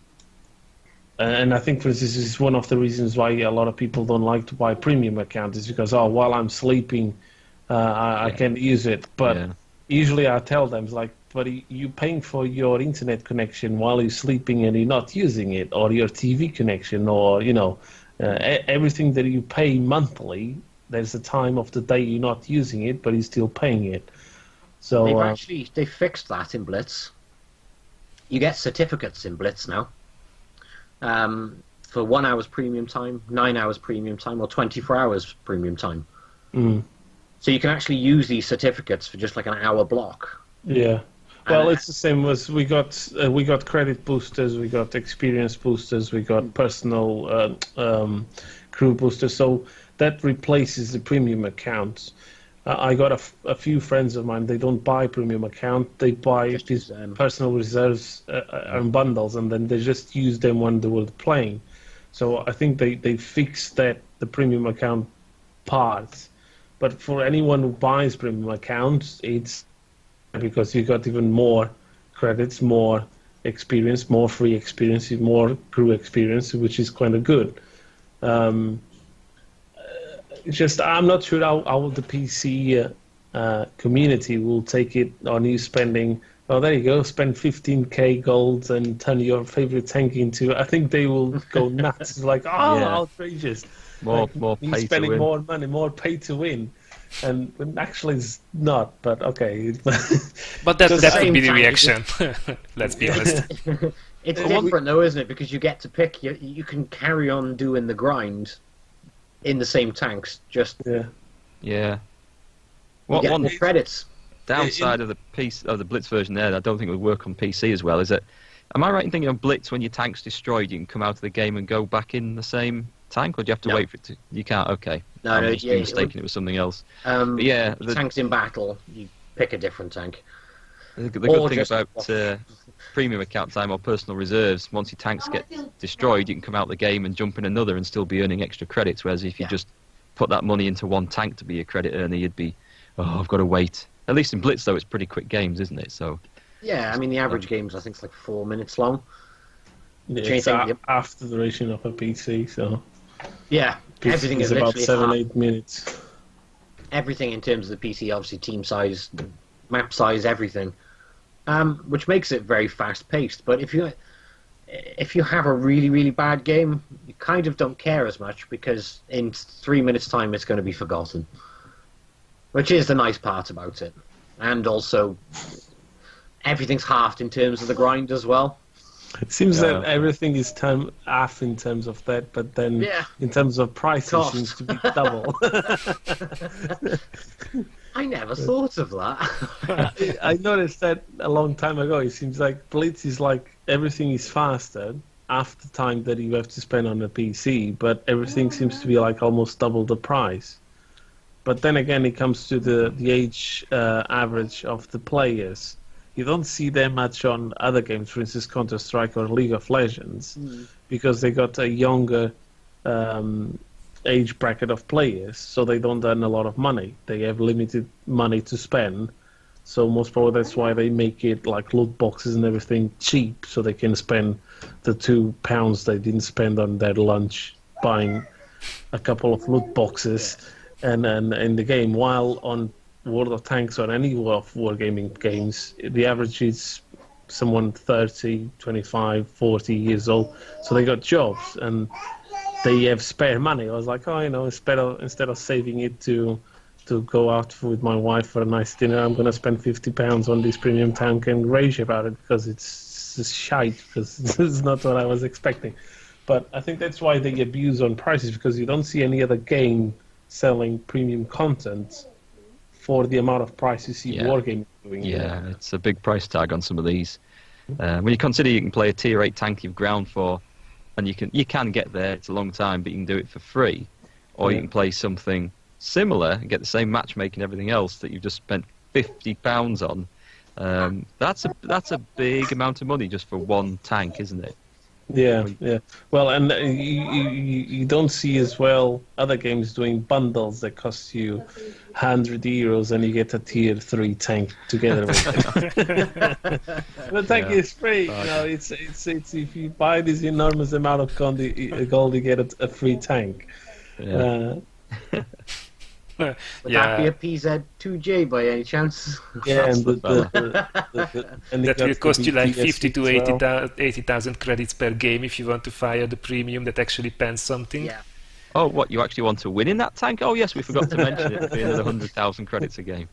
I think, for instance, this is one of the reasons why a lot of people don't like to buy premium accounts, is because, while I'm sleeping, I can use it. But usually I tell them, it's like, but you're paying for your internet connection while you're sleeping and you're not using it, or your TV connection, or, everything that you pay monthly, there's a time of the day you're not using it, but you're still paying it. So they fixed that in Blitz. You get certificates in Blitz now. For 1 hour's premium time, 9 hours premium time, or 24 hours premium time. So you can actually use these certificates for just like an hour block. Yeah. Well, it's the same as we got credit boosters, we got experience boosters, we got personal crew boosters. So that replaces the premium accounts. I got a few friends of mine. They don't buy premium account. They buy Just these use, personal reserves and bundles, and then they just use them when they were playing. So I think they fixed the premium account part. But for anyone who buys premium accounts, it's because you got even more credits, more experience, more free experience, more crew experience, which is kind of good. Just I'm not sure how the PC community will take it on you spending. Oh, there you go. Spend 15k gold and turn your favorite tank into. I think they will go nuts. Like, outrageous! More He's pay spending to win. more money, more pay to win, and actually it's not. But okay. But that the would same be the time, reaction. Let's be honest. It's different though, isn't it? Because you get to pick. You can carry on doing the grind in the same tanks. Just Yeah. Yeah. you get One more credits. downside of the Blitz version there that I don't think would work on PC as well is that, am I right in thinking on Blitz when your tank's destroyed you can come out of the game and go back in the same tank, or do you have to No. wait for it to? You can't. Okay. No, I'm no, just yeah, mistaken it was something else. But yeah, tanks in battle, you pick a different tank. The Or good thing just- about premium account time or personal reserves, once your tanks get destroyed, you can come out the game and jump in another and still be earning extra credits. Whereas if you Yeah. just put that money into one tank to be a credit earner, you'd be, I've got to wait. At least in Blitz, though, it's pretty quick games, isn't it? So Yeah, I mean the average games I think it's like 4 minutes long. It's half the duration of a PC, so Yeah, everything is about literally 7-8 minutes. everything in terms of the PC, obviously team size, map size, everything, which makes it very fast paced. But if you have a really, really bad game, you kind of don't care as much because in 3 minutes time it's going to be forgotten, which is the nice part about it. And also everything's halved in terms of the grind as well. It seems Yeah. that everything is half in terms of that, but then Yeah. in terms of price, it Cost. seems to be double. I never thought of that. I noticed that a long time ago. It seems like Blitz is like everything is faster after time that you have to spend on a PC, but everything seems to be like almost double the price. But then again, it comes to the age average of the players. You don't see that much on other games, for instance, Counter-Strike or League of Legends, because they got a younger age bracket of players, so they don't earn a lot of money. They have limited money to spend, so most probably that's why they make it like loot boxes and everything cheap, so they can spend the £2 they didn't spend on their lunch buying a couple of loot boxes and in the game. While on World of Tanks or any of wargaming games, the average is someone 30, 25, 40 years old, so they got jobs and they have spare money. I was like, instead of saving it to go out with my wife for a nice dinner, I'm going to spend £50 on this premium tank and rage about it because it's just shite, because it's not what I was expecting. But I think that's why they abuse on prices, because you don't see any other game selling premium content for the amount of price you see wargaming doing. yeah, it's a big price tag on some of these. When you consider you can play a tier 8 tank you've ground for, and you can get there, it's a long time, but you can do it for free, or you can play something similar and get the same matchmaking and everything else that you've just spent £50 on. That's a big amount of money just for one tank, isn't it? Yeah. Well, and you don't see as well other games doing bundles that cost you €100 and you get a tier 3 tank together with it. The tank is free. It's if you buy this enormous amount of gold, you get a free tank. Yeah. Would that be a PZ2J by any chance? Yeah, That's and That will cost you like 50 to 80,000 credits per game if you want to fire the premium that actually pens something. Yeah. Oh, what, you actually want to win in that tank? Oh, yes, we forgot to mention it. It'll be another 100,000 credits a game.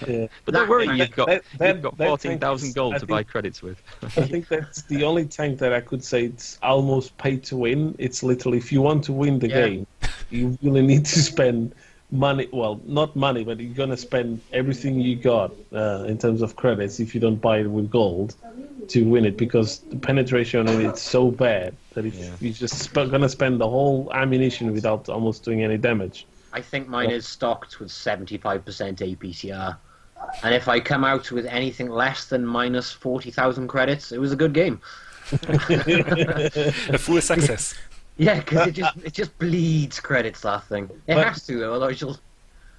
Yeah. But don't worry, That- you've got that 14,000 tank gold is, to I buy think- credits with. I think that's the only tank that I could say it's almost pay to win. It's literally, if you want to win the game, you really need to spend money. Well, not money, but you're going to spend everything you got in terms of credits if you don't buy it with gold to win it, because the penetration on it's so bad that if you're just going to spend the whole ammunition without almost doing any damage, I think mine is stocked with 75% APCR. And if I come out with anything less than minus 40,000 credits, it was a good game. A full success. Yeah, because it just bleeds credits, that thing. It has to, though, otherwise you'll...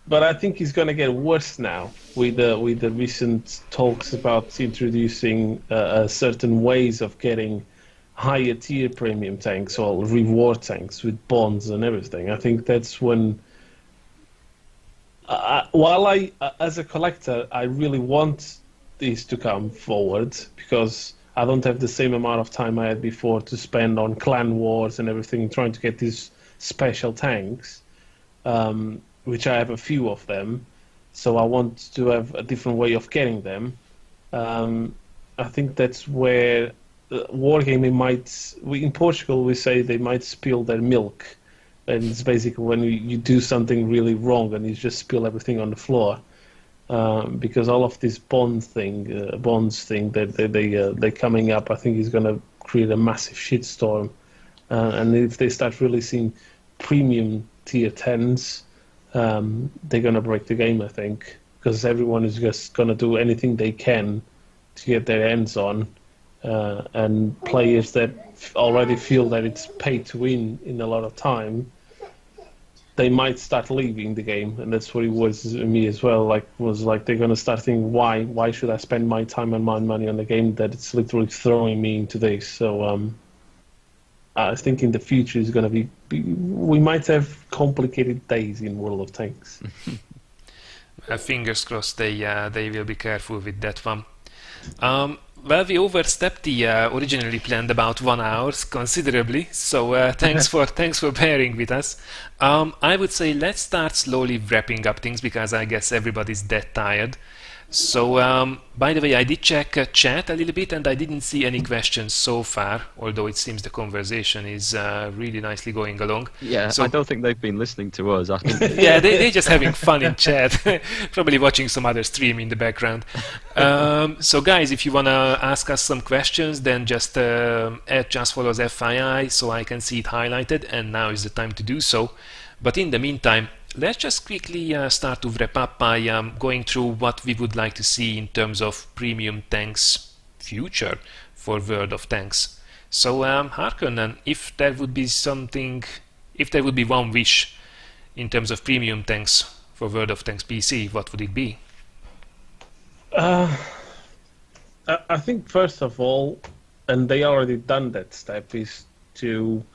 But I think it's going to get worse now with the recent talks about introducing certain ways of getting higher tier premium tanks or reward tanks with bonds and everything. I think that's when... while I, as a collector, I really want these to come forward because I don't have the same amount of time I had before to spend on clan wars and everything trying to get these special tanks. Which I have a few of them, so I want to have a different way of getting them. I think that's where wargaming might... in Portugal we say they might spill their milk, and it's basically when you do something really wrong and you just spill everything on the floor. Because all of this bonds thing that they're coming up, I think is going to create a massive shitstorm. And if they start releasing premium tier 10s, they're going to break the game, I think, because everyone is just going to do anything they can to get their hands on, and players that already feel that it's pay to win in a lot of time, they might start leaving the game, and that's what it was me as well. They're going to start thinking, why should I spend my time and my money on a game that it's literally throwing me into this? So I think in the future is going to be we might have complicated days in World of Tanks. Fingers crossed they will be careful with that one. Well, we overstepped the originally planned about 1 hour considerably, so thanks for bearing with us. I would say let's start slowly wrapping up things because I guess everybody's that tired. So, by the way, I did check chat a little bit and I didn't see any questions so far, although it seems the conversation is really nicely going along. Yeah, so, I don't think they've been listening to us. I think. Yeah, they're just having fun in chat, probably watching some other stream in the background. So, guys, if you want to ask us some questions, then just add JustforlolzFYI so I can see it highlighted, and now is the time to do so. But in the meantime, let's just quickly start to wrap up by going through what we would like to see in terms of premium tanks future for World of Tanks. So Harkonnen, if there would be something, if there would be one wish in terms of premium tanks for World of Tanks PC, what would it be? I think first of all, and they already done that step, is to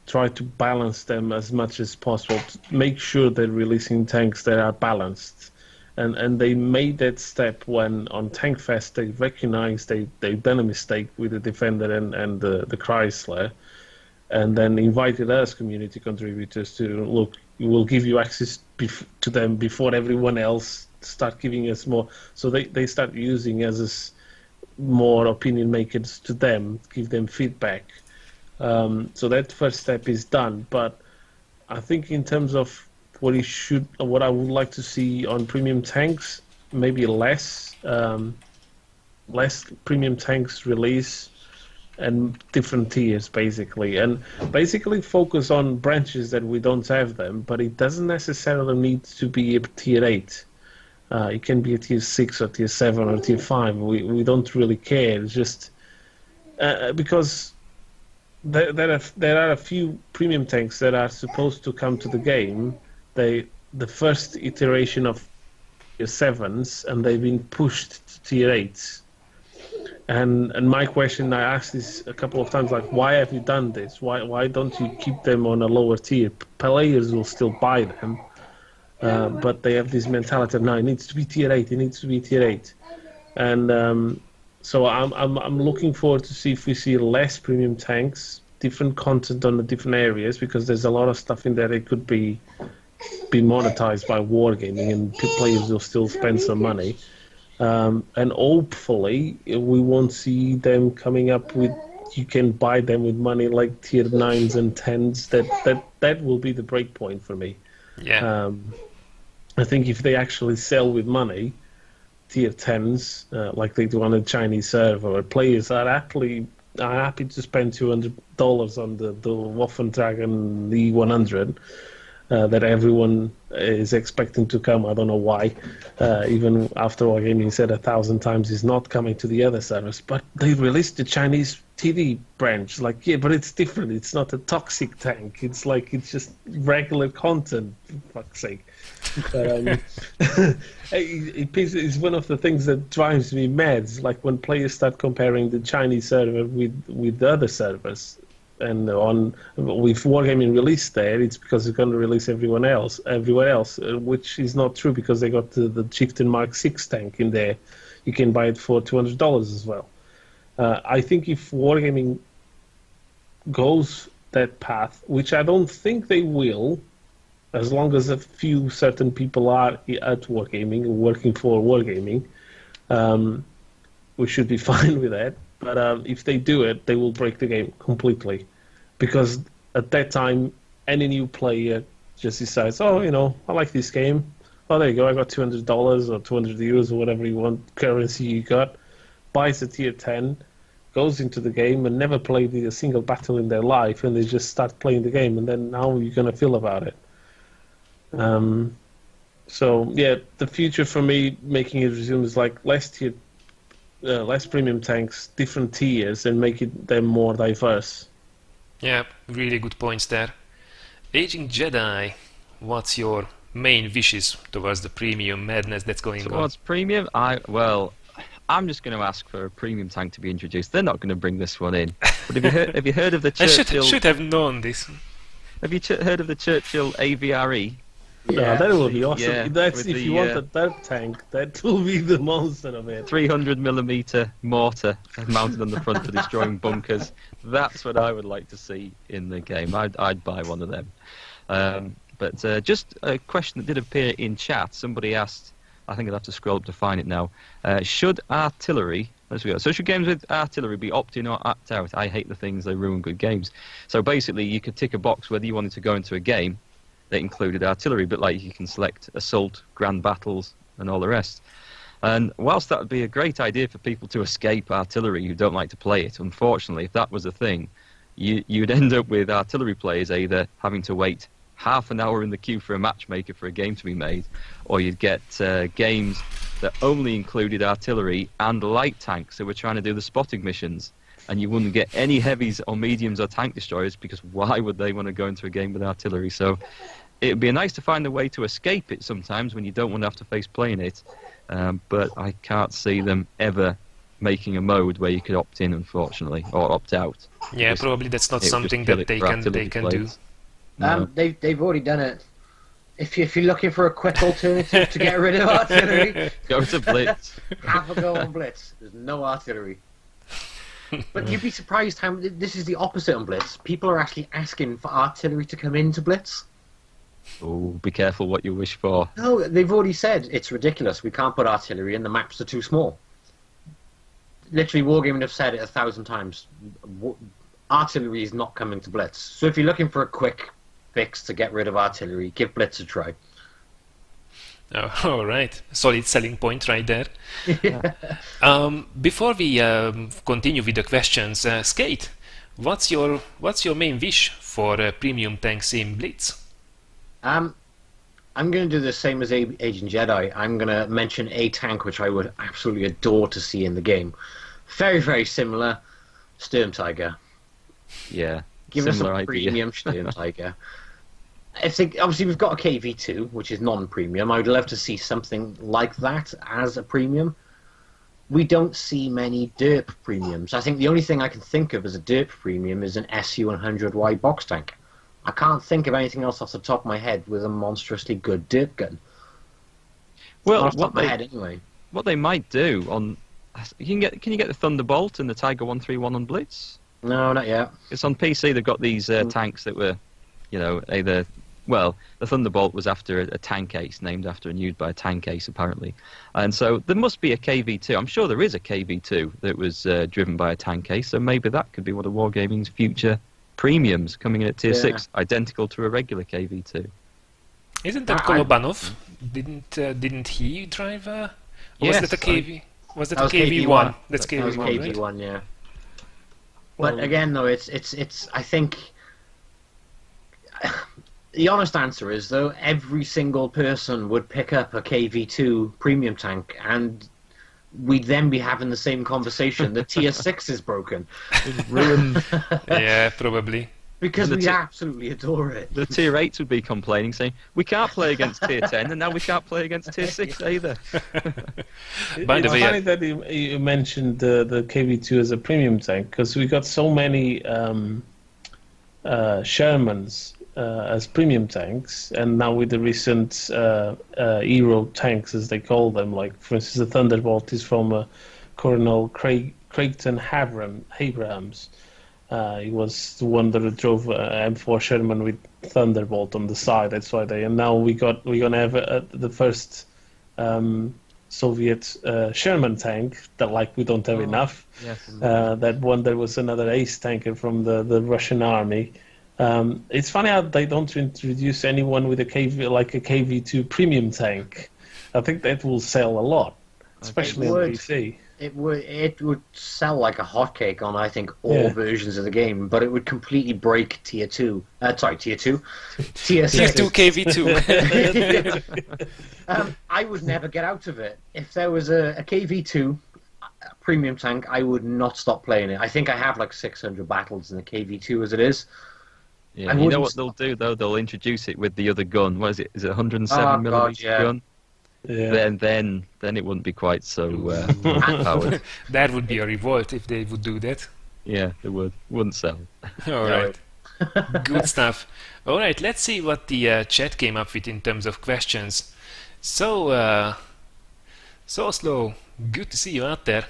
try to balance them as much as possible, to make sure they're releasing tanks that are balanced. And they made that step when on Tank Fest they recognized they've done a mistake with the Defender and the Chrysler, and then invited us community contributors to, look, we will give you access to them before everyone else, start giving us more. So they start using us as more opinion makers to them, give them feedback. So that first step is done, but I think in terms of what I would like to see on premium tanks, maybe less premium tanks release and different tiers basically, and basically focus on branches that we don't have them, but it doesn't necessarily need to be a tier 8. It can be a tier 6 or tier 7 or tier 5. We don't really care. It's just because there are a few premium tanks that are supposed to come to the game. The first iteration of tier 7s, and they've been pushed to tier 8s. And my question, I asked this a couple of times, like, why have you done this? Why don't you keep them on a lower tier? Players will still buy them, but they have this mentality of, no, it needs to be tier 8. It needs to be tier 8, and so I'm looking forward to see if we see less premium tanks, different content on the different areas, because there's a lot of stuff in there that could be monetized by wargaming, and players will still spend some money. And hopefully we won't see them coming up with, you can buy them with money like tier 9s and 10s. That will be the break point for me. Yeah. I think if they actually sell with money, tier 10s, like they do on a Chinese server, players are happy to spend $200 on the Waffen Dragon E100, that everyone is expecting to come. I don't know why. Even after Wargaming said 1,000 times he's not coming to the other servers. But they released the Chinese TD branch. Like, yeah, but it's different. It's not a toxic tank. It's like, it's just regular content, for fuck's sake. But, it's one of the things that drives me mad. Like when players start comparing the Chinese server with the other servers. And with Wargaming released there, it's because it's going to release everywhere else, which is not true because they got the Chieftain Mark 6 tank in there. You can buy it for $200 as well. I think if Wargaming goes that path, which I don't think they will, as long as a few certain people are at Wargaming, working for Wargaming, we should be fine with that. But if they do it, they will break the game completely. Because at that time, any new player just decides, oh, you know, I like this game. Oh, there you go, I got $200 or 200 euros or whatever you want, currency you got, buys a tier 10, goes into the game and never played a single battle in their life, and they just start playing the game, and then how are you going to feel about it? So, yeah, the future for me, making it resume, is like less premium tanks, different tiers, and make them more diverse. Yeah, really good points there. AgingJedi, what's your main wishes towards the premium madness that's going on? Towards premium? I'm just going to ask for a premium tank to be introduced. They're not going to bring this one in. But have you heard of the Churchill? I should have known this. Have you heard of the Churchill AVRE? Yeah, that will be awesome. Yeah, That's if you want that tank, that will be the monster of it. 300mm mortar mounted on the front for destroying bunkers. That's what I would like to see in the game. I'd buy one of them. But just a question that did appear in chat. Somebody asked, I think I'd have to scroll up to find it now. Should artillery... Let's go. So should games with artillery be opt-in or opt-out? I hate the things they ruin good games. So basically, you could tick a box whether you wanted to go into a game that included artillery, but like you can select assault, grand battles, and all the rest. And whilst that would be a great idea for people to escape artillery who don't like to play it, unfortunately, if that was a thing, you'd end up with artillery players either having to wait half an hour in the queue for a matchmaker for a game to be made, or you'd get games that only included artillery and light tanks who were trying to do the spotting missions, and you wouldn't get any heavies or mediums or tank destroyers, because why would they want to go into a game with artillery? So it would be nice to find a way to escape it sometimes when you don't want to have to face playing it, but I can't see them ever making a mode where you could opt in, unfortunately, or opt out. Yeah, probably that's not something that they can do. No. They've already done it. If you're looking for a quick alternative to get rid of artillery, Go to Blitz. have a go on Blitz. There's no artillery. But you'd be surprised how this is the opposite on Blitz. People are actually asking for artillery to come into Blitz. Oh, be careful what you wish for. No, they've already said it's ridiculous. We can't put artillery in. The maps are too small. Literally, Wargaming have said it 1,000 times. Artillery is not coming to Blitz. So if you're looking for a quick fix to get rid of artillery, give Blitz a try. Oh, all right, solid selling point right there. Before we continue with the questions, Sk8, what's your main wish for premium tanks in Blitz? I'm going to do the same as AgingJedi. I'm going to mention a tank which I would absolutely adore to see in the game. Very, very similar, Sturm Tiger. Yeah, Give us a idea. premium Sturm Tiger. Obviously, we've got a KV2, which is non-premium. I would love to see something like that as a premium. We don't see many derp premiums. I think the only thing I can think of as a derp premium is an SU-100Y box tank. I can't think of anything else off the top of my head with a monstrously good derp gun. Well, off the top of my head anyway. What they might do on... Can you get the Thunderbolt and the Tiger 131 on Blitz? No, not yet. It's on PC. They've got these tanks that were, either... Well, the Thunderbolt was after a tank ace, named after and used by a tank ace, apparently. And so there must be a KV2. I'm sure there is a KV2 that was driven by a tank ace, so maybe that could be one of Wargaming's future premiums coming in at Tier 6, identical to a regular KV2. Isn't that Kolobanov? Didn't he drive yes, was that a KV? Was that a KV1? That's KV1, That was KV1, right? yeah. But again, though, it's I think The honest answer is, though, every single person would pick up a KV2 premium tank, and we'd then be having the same conversation. The tier 6 is broken. It's ruined. Yeah, probably. Because we absolutely adore it. The tier 8s would be complaining, saying, we can't play against tier 10, and now we can't play against tier 6 either. By the It's way, funny that you mentioned the KV2 as a premium tank, because we got so many Shermans as premium tanks, and now with the recent hero tanks, as they call them, like for instance the Thunderbolt is from Colonel Creighton Abrams. He was the one that drove M4 Sherman with Thunderbolt on the side. That's why and now we're gonna have the first Soviet Sherman tank that we don't have enough. Yes. That one, there was another ace tanker from the Russian army. It's funny how they don't introduce anyone with a KV2 premium tank. I think that will sell a lot, especially on PC. It would sell like a hotcake on, I think, all versions of the game, but it would completely break tier 2. Tier 6. Tier 2 KV2. I would never get out of it. If there was a KV2 premium tank, I would not stop playing it. I think I have like 600 battles in the KV2 as it is. Yeah, you know what they'll do, though? They'll introduce it with the other gun. What is it? Is it 107mm gun? Yeah. Then it wouldn't be quite so powered. That would be a revolt if they would do that. Yeah, it wouldn't sell. All right. Good stuff. All right, let's see what the chat came up with in terms of questions. So Slow, good to see you out there.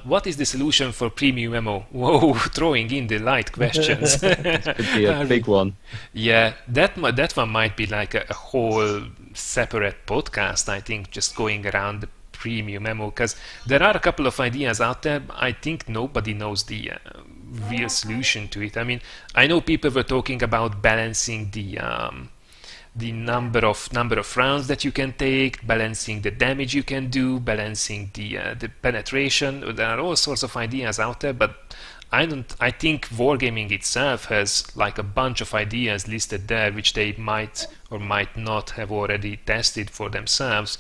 What is the solution for premium ammo? Whoa, throwing in the light questions. This could be a big one. Yeah, that one might be like a whole separate podcast, I think, just going around the premium ammo, because there are a couple of ideas out there. I think nobody knows the real solution to it. I mean, I know people were talking about balancing the number of rounds that you can take, balancing the damage you can do, balancing the penetration. There are all sorts of ideas out there, but I think wargaming itself has like a bunch of ideas listed there, which they might or might not have already tested for themselves.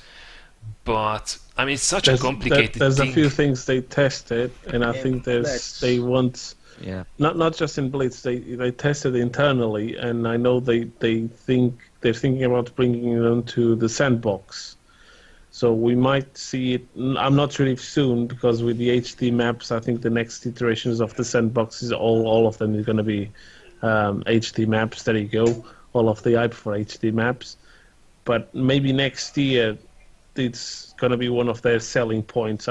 But I mean, it's such a complicated there's thing. a few things they tested, and I think they want. Yeah. Not just in Blitz, they tested internally, and I know they're thinking about bringing them to the sandbox. So we might see it. I'm not sure if soon, because with the HD maps, I think the next iterations of the sandbox is all of them is going to be HD maps. There you go, all of the hype for HD maps. But maybe next year, it's going to be one of their selling points.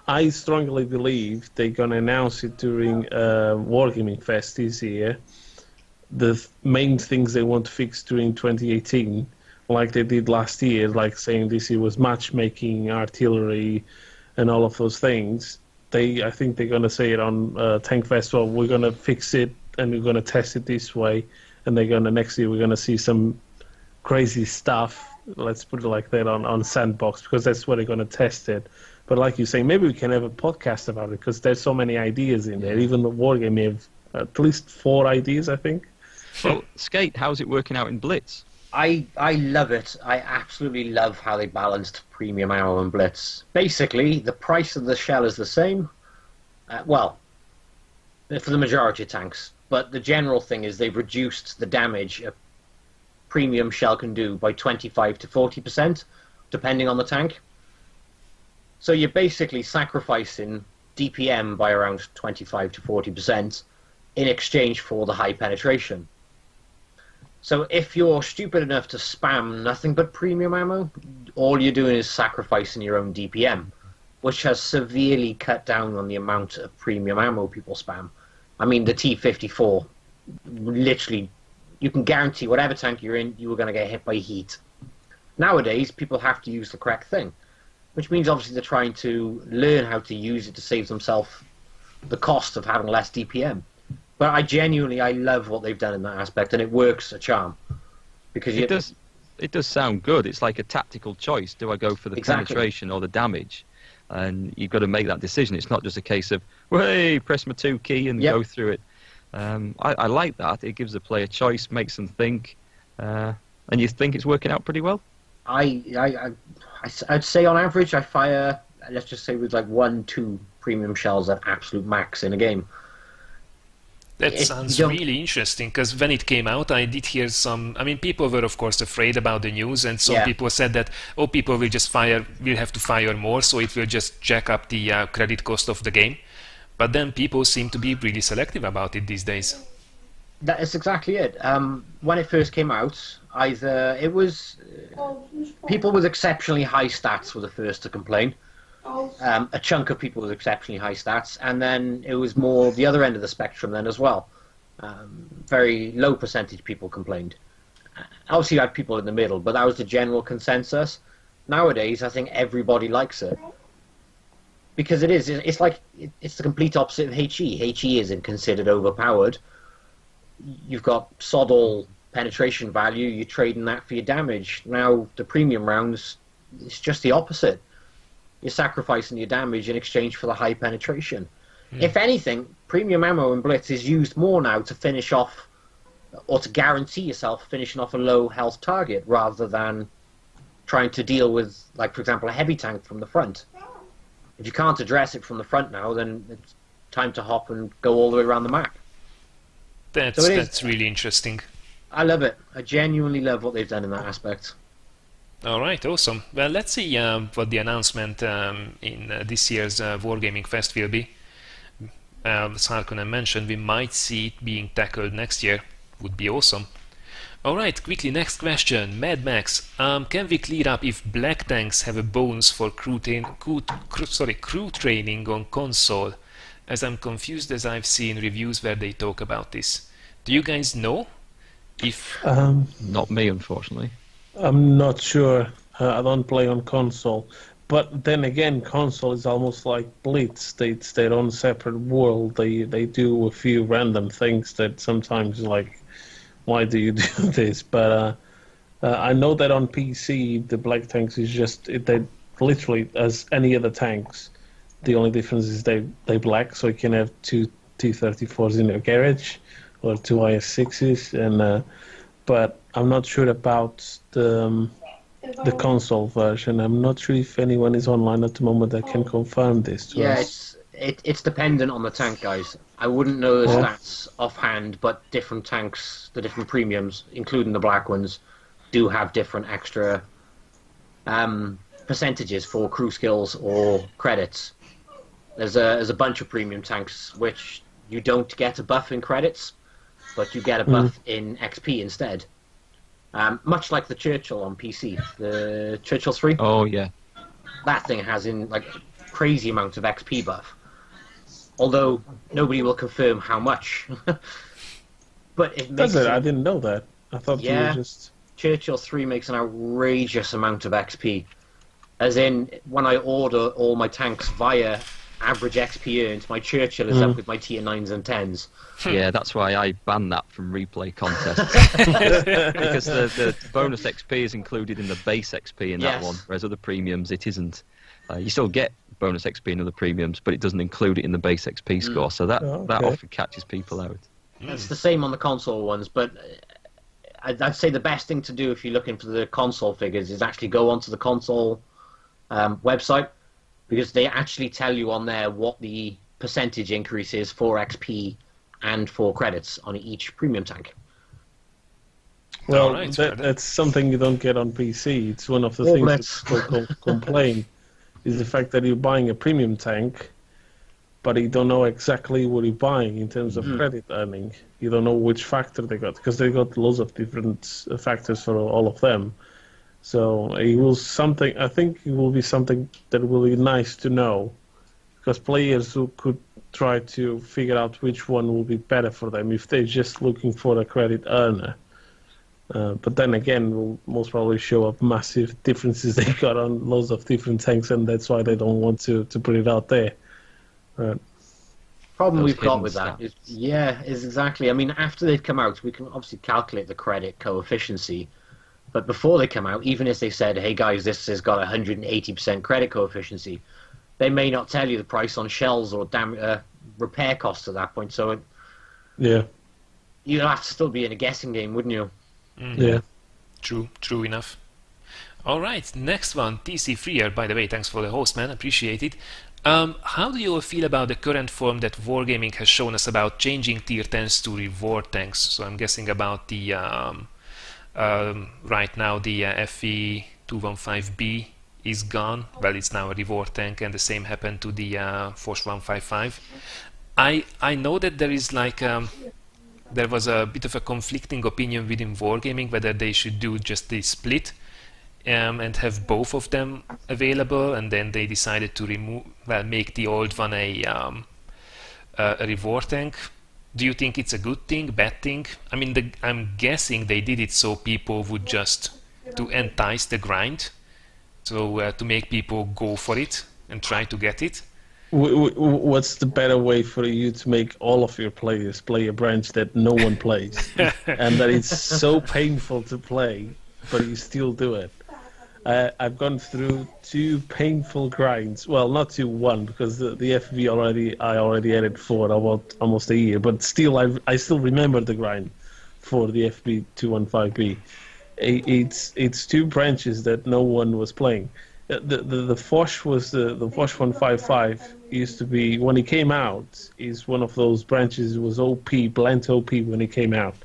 I strongly believe they're going to announce it during Wargaming Fest this year. The main things they want to fix during 2018, like they did last year, like saying this year was matchmaking, artillery, and all of those things. I think they're going to say it on Tank Fest. Well, we're going to fix it and we're going to test it this way, and next year we're going to see some crazy stuff. Let's put it like that on Sandbox, because that's where they're going to test it. But like you say, maybe we can have a podcast about it, because there's so many ideas in there. Even the Wargame may have at least 4 ideas, I think. Well, Skate, how's it working out in Blitz? I love it. I absolutely love how they balanced premium ammo and Blitz. Basically, the price of the shell is the same. Well, for the majority of tanks. But the general thing is they've reduced the damage a premium shell can do by 25 to 40%, depending on the tank. So you're basically sacrificing DPM by around 25 to 40% in exchange for the high penetration. So if you're stupid enough to spam nothing but premium ammo, all you're doing is sacrificing your own DPM, which has severely cut down on the amount of premium ammo people spam. I mean, the T-54, literally, you can guarantee whatever tank you're in, you were going to get hit by heat. Nowadays, people have to use the correct thing, which means obviously they're trying to learn how to use it to save themselves the cost of having less DPM. But I love what they've done in that aspect, and it works a charm. Because it does sound good. It's like a tactical choice. Do I go for the penetration or the damage? And you've got to make that decision. It's not just a case of, well, hey, press my 2 key and go through it. I like that. It gives the player choice, makes them think. And you think it's working out pretty well? I'd say on average I fire, let's just say with like 1-2 premium shells at absolute max in a game. That sounds really interesting, because when it came out, I did hear some. I mean, people were of course afraid about the news, and some people said that people will just will have to fire more, so it will just jack up the credit cost of the game. But then people seem to be really selective about it these days. That is exactly it. When it first came out, either it was people with exceptionally high stats were the first to complain. A chunk of people with exceptionally high stats, and then it was more the other end of the spectrum then as well. Very low percentage people complained. Obviously you had people in the middle, but that was the general consensus. Nowadays I think everybody likes it. Because it's like, it's the complete opposite of HE. HE isn't considered overpowered. You've got sod all penetration value, you're trading that for your damage. Now the premium rounds, it's just the opposite. You're sacrificing your damage in exchange for the high penetration. If anything, premium ammo in Blitz is used more now to finish off, or to guarantee yourself finishing off a low health target, rather than trying to deal with, like for example, a heavy tank from the front. If you can't address it from the front now, then it's time to hop and go all the way around the map. That's really interesting. I love it. I genuinely love what they've done in that aspect. All right, awesome. Well, let's see what the announcement in this year's Wargaming Fest will be. As Harkonnen mentioned, we might see it being tackled next year. Would be awesome. All right, quickly, next question. Mad Max, can we clear up if black tanks have a bonus for crew training on console? As I'm confused, as I've seen reviews where they talk about this. Do you guys know? Not me, unfortunately. I'm not sure. I don't play on console. But then again, console is almost like Blitz. It's their own separate world. They do a few random things that sometimes like, why do you do this? But I know that on PC, the black tanks is just, they literally, as any other tanks, the only difference is they black, so you can have two T-34s in your garage, or two IS-6s, and but I'm not sure about the console version. I'm not sure if anyone is online at the moment that can confirm this to us. It's dependent on the tank, guys. I wouldn't know the stats offhand, but different tanks, the different premiums, including the black ones, do have different extra percentages for crew skills or credits. There's a bunch of premium tanks which you don't get a buff in credits, but you get a buff in XP instead. Much like the Churchill on PC, the Churchill 3. Oh yeah, that thing has like crazy amount of XP buff. Although nobody will confirm how much. But it makes Does it? I didn't know that. I thought you were just... Churchill 3 makes an outrageous amount of XP. As in, when I order all my tanks via average XP earned, my Churchill is up with my tier 9s and 10s. Yeah, that's why I banned that from replay contests. Because the bonus XP is included in the base XP in that one, whereas other premiums it isn't. You still get bonus XP in other premiums, but it doesn't include it in the base XP score, so that often catches people out. It's the same on the console ones, but I'd say the best thing to do if you're looking for the console figures is actually go onto the console website, because they actually tell you on there what the percentage increase is for XP and for credits on each premium tank. Well, that's something you don't get on PC. It's one of the things that people complain, is the fact that you're buying a premium tank, but you don't know exactly what you're buying in terms of credit earning. You don't know which factor they got, because they got loads of different factors for all of them. So it will I think it will be something that will be nice to know, because players who could try to figure out which one will be better for them if they're just looking for a credit earner. But then again, will most probably show up massive differences they got on loads of different tanks, and that's why they don't want to put it out there. Problem we've got with that is exactly. I mean, after they've come out, we can obviously calculate the credit coefficient. But before they come out, even if they said, hey guys, this has got 180% credit coefficient, they may not tell you the price on shells or repair costs at that point. So you'd have to still be in a guessing game, wouldn't you? Yeah. True enough. All right, next one, TC Freer. By the way, thanks for the host, man. Appreciate it. How do you all feel about the current form that Wargaming has shown us about changing tier 10s to reward tanks? So I'm guessing about the right now the FE215B is gone. Well, it's now a reward tank, and the same happened to the Force 155. I know that there is like there was a bit of a conflicting opinion within Wargaming whether they should do just the split and have both of them available, and then they decided to make the old one a reward tank. Do you think it's a good thing, bad thing? I mean, I'm guessing they did it so people would just to entice the grind, so to make people go for it and try to get it. What's the better way for you to make all of your players play a branch that no one plays, and that it's so painful to play, but you still do it? I've gone through 2 painful grinds. Well, not 2, 1, because the FV I already had it for about almost a year. But still, I still remember the grind for the FB 215B. It's 2 branches that no one was playing. The Foch was the Foch 155 used to be, when it came out, is one of those branches. It was OP, Blent OP when it came out.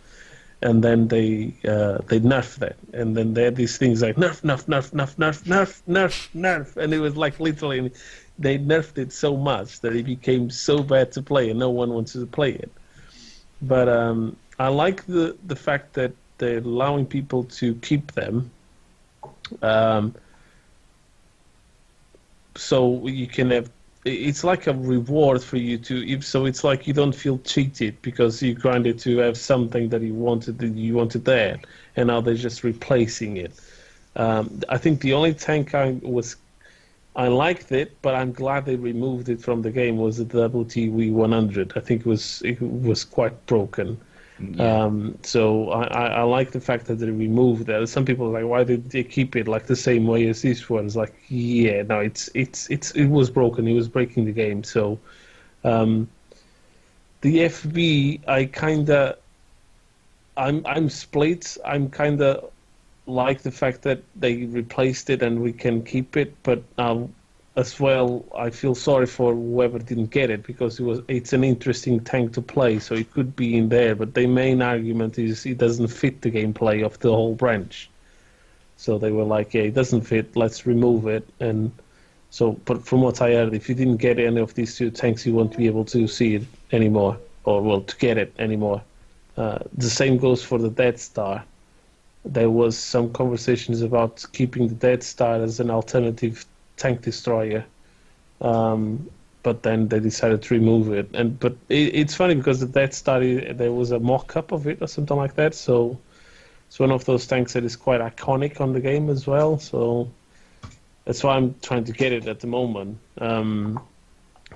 And then they nerfed that, and then they had these things like nerf, and it was like literally they nerfed it so much that it became so bad to play, and no one wanted to play it. But I like the fact that they're allowing people to keep them, so you can have. It's like a reward for you to, so it's like you don't feel cheated because you grinded to have something that you wanted there, and now they're just replacing it. I think the only tank I liked it, but I'm glad they removed it from the game, was the WTW 100. I think it was quite broken. Yeah. So I like the fact that they removed that. Some people are like, why did they keep it like the same way as this one? It's like, yeah, no, it was broken. It was breaking the game. So the FB, I'm split. I'm kinda like the fact that they replaced it and we can keep it, but as well, I feel sorry for whoever didn't get it, because it's an interesting tank to play, so it could be in there, but the main argument is it doesn't fit the gameplay of the whole branch. So they were like, yeah, it doesn't fit, let's remove it. And so, but from what I heard, if you didn't get any of these 2 tanks, you won't be able to see it anymore, or well, to get it anymore. The same goes for the Death Star. There was some conversations about keeping the Death Star as an alternative tank destroyer, but then they decided to remove it. But it's funny because the Death Star, there was a mock-up of it or something like that, so it's one of those tanks that is quite iconic on the game as well, so that's why I'm trying to get it at the moment,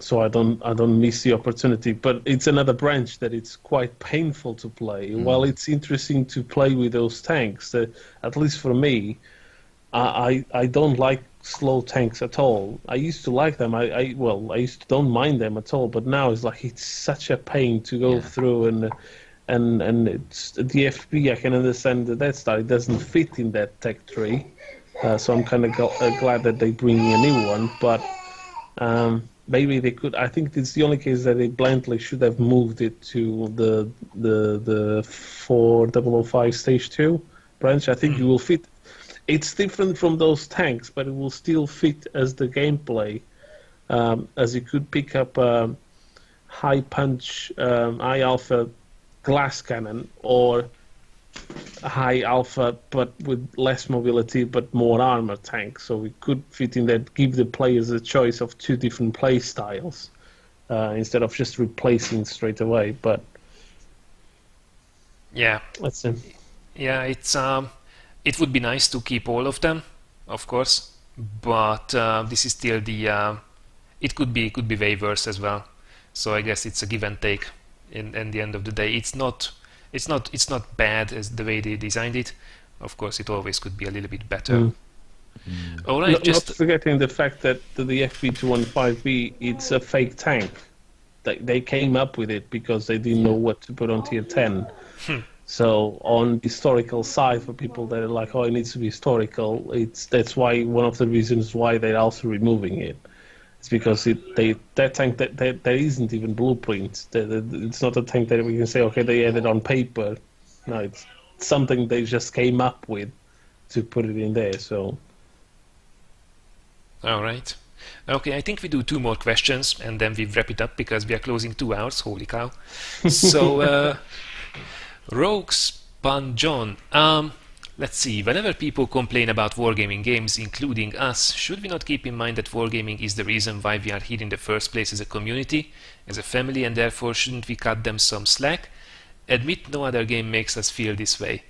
so I don't miss the opportunity. But it's another branch that it's quite painful to play. While it's interesting to play with those tanks, that at least for me, I don't like slow tanks at all. I used to like them. I used to don't mind them at all. But now it's like it's such a pain to go through, and it's the FB. I can understand the Death Star. It doesn't fit in that tech tree, so I'm kind of glad that they bring a new one. But maybe they could. I think it's the only case that they blindly should have moved it to the 4005 Stage 2 branch. I think it will fit. It's different from those tanks, but it will still fit as the gameplay, as you could pick up a high punch, high alpha glass cannon, or a high alpha but with less mobility but more armor tank. So we could fit in that, give the players a choice of 2 different play styles instead of just replacing straight away. But yeah, that's it. Yeah, it's it would be nice to keep all of them, of course, but this is still the it could be way worse as well. So I guess it's a give and take. In the end of the day, it's not bad as the way they designed it. Of course, it always could be a little bit better. All right, not forgetting the fact that the FB215B, it's a fake tank. They came up with it because they didn't know what to put on tier 10. So on the historical side, for people that are like, oh, it needs to be historical, that's why one of the reasons why they're also removing it. It's because that tank that there isn't even blueprints. It's not a tank that we can say, okay, they added on paper. No, it's something they just came up with to put it in there. So. All right. Okay, I think we do 2 more questions and then we wrap it up because we are closing 2 hours. Holy cow! So, Rogues Panjon. Let's see, whenever people complain about wargaming games, including us, should we not keep in mind that wargaming is the reason why we are here in the first place as a community, as a family, and therefore shouldn't we cut them some slack? Admit no other game makes us feel this way.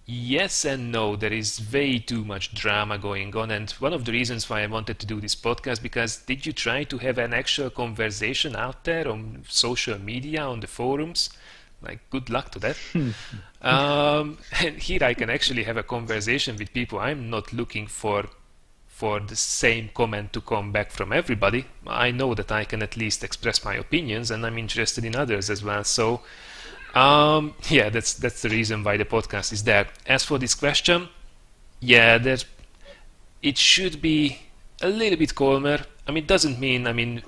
Yes and no, there is way too much drama going on, and one of the reasons why I wanted to do this podcast, because did you try to have an actual conversation out there on social media, on the forums? Like, good luck to that. And here I can actually have a conversation with people. I'm not looking for the same comment to come back from everybody. I know that I can at least express my opinions, and I'm interested in others as well. So, yeah, that's the reason why the podcast is there. As for this question, yeah, it should be a little bit calmer. I mean, it doesn't mean,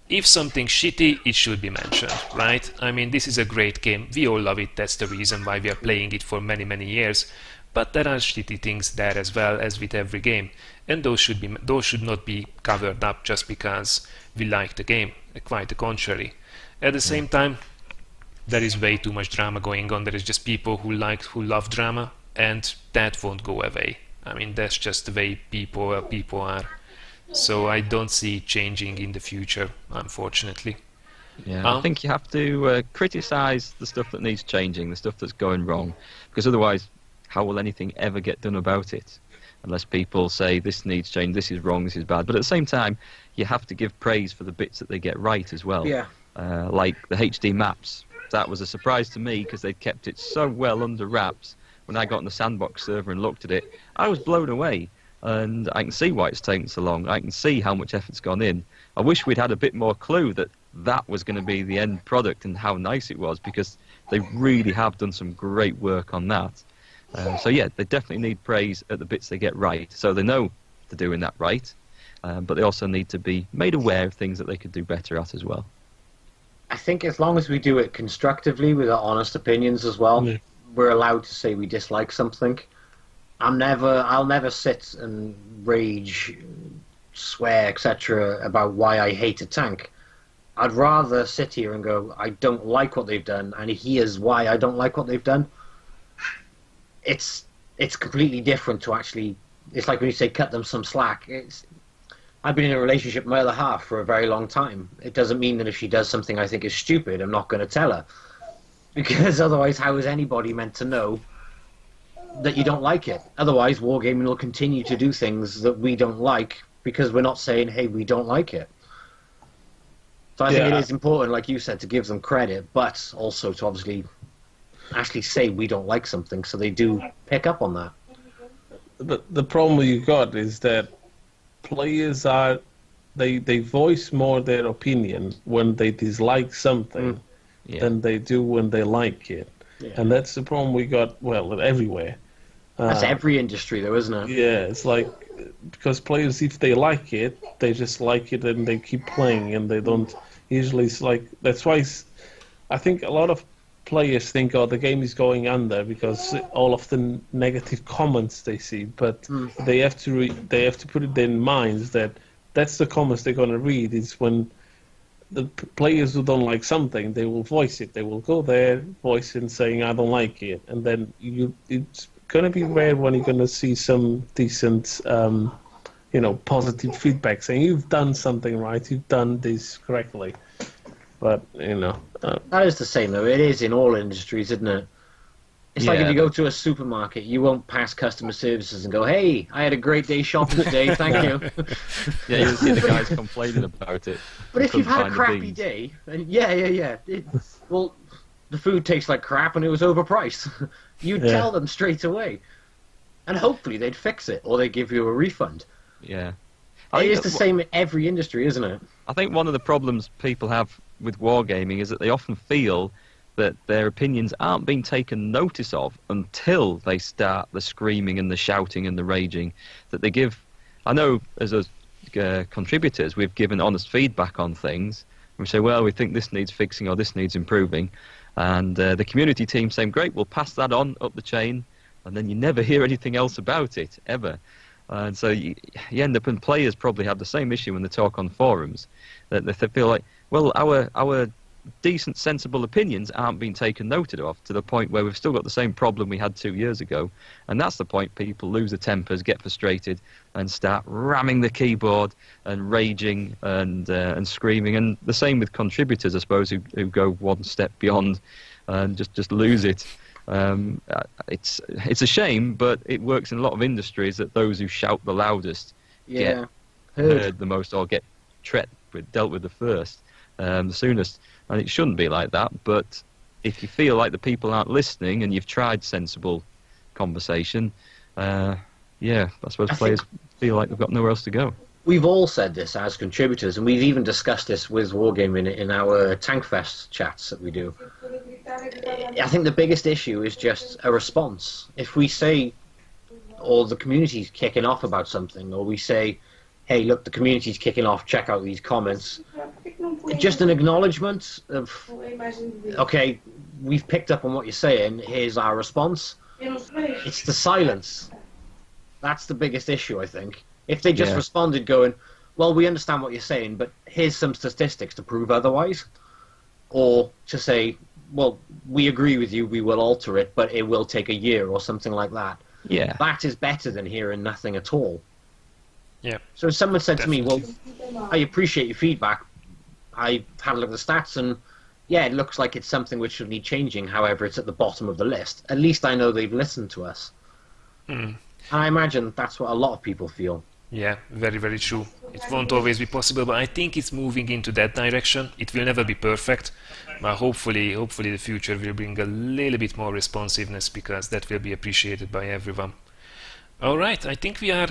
if something's shitty, it should be mentioned, right? I mean, this is a great game. We all love it. That's the reason why we are playing it for many, many years. But there are shitty things there as well, as with every game. And those should not be covered up just because we like the game. Quite the contrary. At the same time, there is way too much drama going on. There is just people who love drama, and that won't go away. I mean, that's just the way people are. So I don't see it changing in the future, unfortunately. Yeah, I think you have to criticise the stuff that needs changing, the stuff that's going wrong, because otherwise, how will anything ever get done about it? Unless people say this needs change, this is wrong, this is bad. But at the same time, you have to give praise for the bits that they get right as well. Yeah. Like the HD maps. That was a surprise to me because they'd kept it so well under wraps. When I got on the sandbox server and looked at it, I was blown away. And I can see why it's taken so long. I can see how much effort's gone in. I wish we'd had a bit more clue that that was going to be the end product and how nice it was, because they really have done some great work on that. So yeah, they definitely need praise at the bits they get right. So they know they're doing that right, but they also need to be made aware of things that they could do better at as well. I think as long as we do it constructively with our honest opinions as well, we're allowed to say we dislike something. I'll never sit and rage, swear, etc. about why I hate a tank. I'd rather sit here and go, I don't like what they've done, and here's why I don't like what they've done. It's completely different to actually. It's like when you say cut them some slack. I've been in a relationship with my other half for a very long time. It doesn't mean that if she does something I think is stupid, I'm not going to tell her, because otherwise, how is anybody meant to know that you don't like it? Otherwise, wargaming will continue to do things that we don't like because we're not saying, hey, we don't like it. So I think it is important, like you said, to give them credit, but also to obviously actually say we don't like something, so they do pick up on that. The problem you got is that players they voice more their opinion when they dislike something than they do when they like it. Yeah. And that's the problem we got, well, everywhere. That's every industry, though, isn't it? Yeah, it's like, because players, if they like it, they just like it and they keep playing, and they don't, usually it's like, that's why I think a lot of players think, oh, the game is going under because all of the negative comments they see, but they have to put it in minds that that's the comments they're going to read, is when the players who don't like something, they will voice it. They will go there, voice it, and saying, I don't like it. And then it's going to be rare when you're going to see some decent, positive feedback saying, you've done something right, you've done this correctly. But, that is the same, though. It is in all industries, isn't it? It's like if you go to a supermarket, you won't pass customer services and go, hey, I had a great day shopping today, thank you. Yeah, you'll see the guys complaining about it. But if you've had a crappy day, then well, the food tastes like crap and it was overpriced. You'd tell them straight away. And hopefully they'd fix it, or they'd give you a refund. Yeah. It is the same in every industry, isn't it? I think one of the problems people have with wargaming is that they often feel that their opinions aren't being taken notice of until they start the screaming and the shouting and the raging that they give. I know as contributors, we've given honest feedback on things. We say, well, we think this needs fixing or this needs improving. And the community team saying, great, we'll pass that on up the chain. And then you never hear anything else about it, ever. And so you end up, and players probably have the same issue when they talk on forums, that they feel like, well, our decent, sensible opinions aren't being taken note of, to the point where we've still got the same problem we had 2 years ago. And that's the point people lose their tempers, get frustrated, and start ramming the keyboard and raging and screaming. And the same with contributors, I suppose, who go one step beyond and just lose it. It's a shame, but it works in a lot of industries that those who shout the loudest get heard the most, or get dealt with the first, the soonest. And it shouldn't be like that, but if you feel like the people aren't listening and you've tried sensible conversation, I suppose players feel like they've got nowhere else to go. We've all said this as contributors, and we've even discussed this with Wargaming in our Tankfest chats that we do. I think the biggest issue is just a response. If we say, or the community's kicking off about something, or we say, hey, look, the community's kicking off, check out these comments, just an acknowledgement of, okay, we've picked up on what you're saying, here's our response. It's the silence. That's the biggest issue, I think. If they just responded going, well, we understand what you're saying, but here's some statistics to prove otherwise. Or to say, well, we agree with you, we will alter it, but it will take a year or something like that. Yeah. That is better than hearing nothing at all. Yeah. So if someone said to me, well, I appreciate your feedback, I had a look at the stats, and yeah, it looks like it's something which should need changing, however, it's at the bottom of the list. At least I know they've listened to us. And I imagine that's what a lot of people feel. Yeah, very, very true. It won't always be possible, but I think it's moving into that direction. It will never be perfect, but hopefully the future will bring a little bit more responsiveness, because that will be appreciated by everyone. All right, I think we are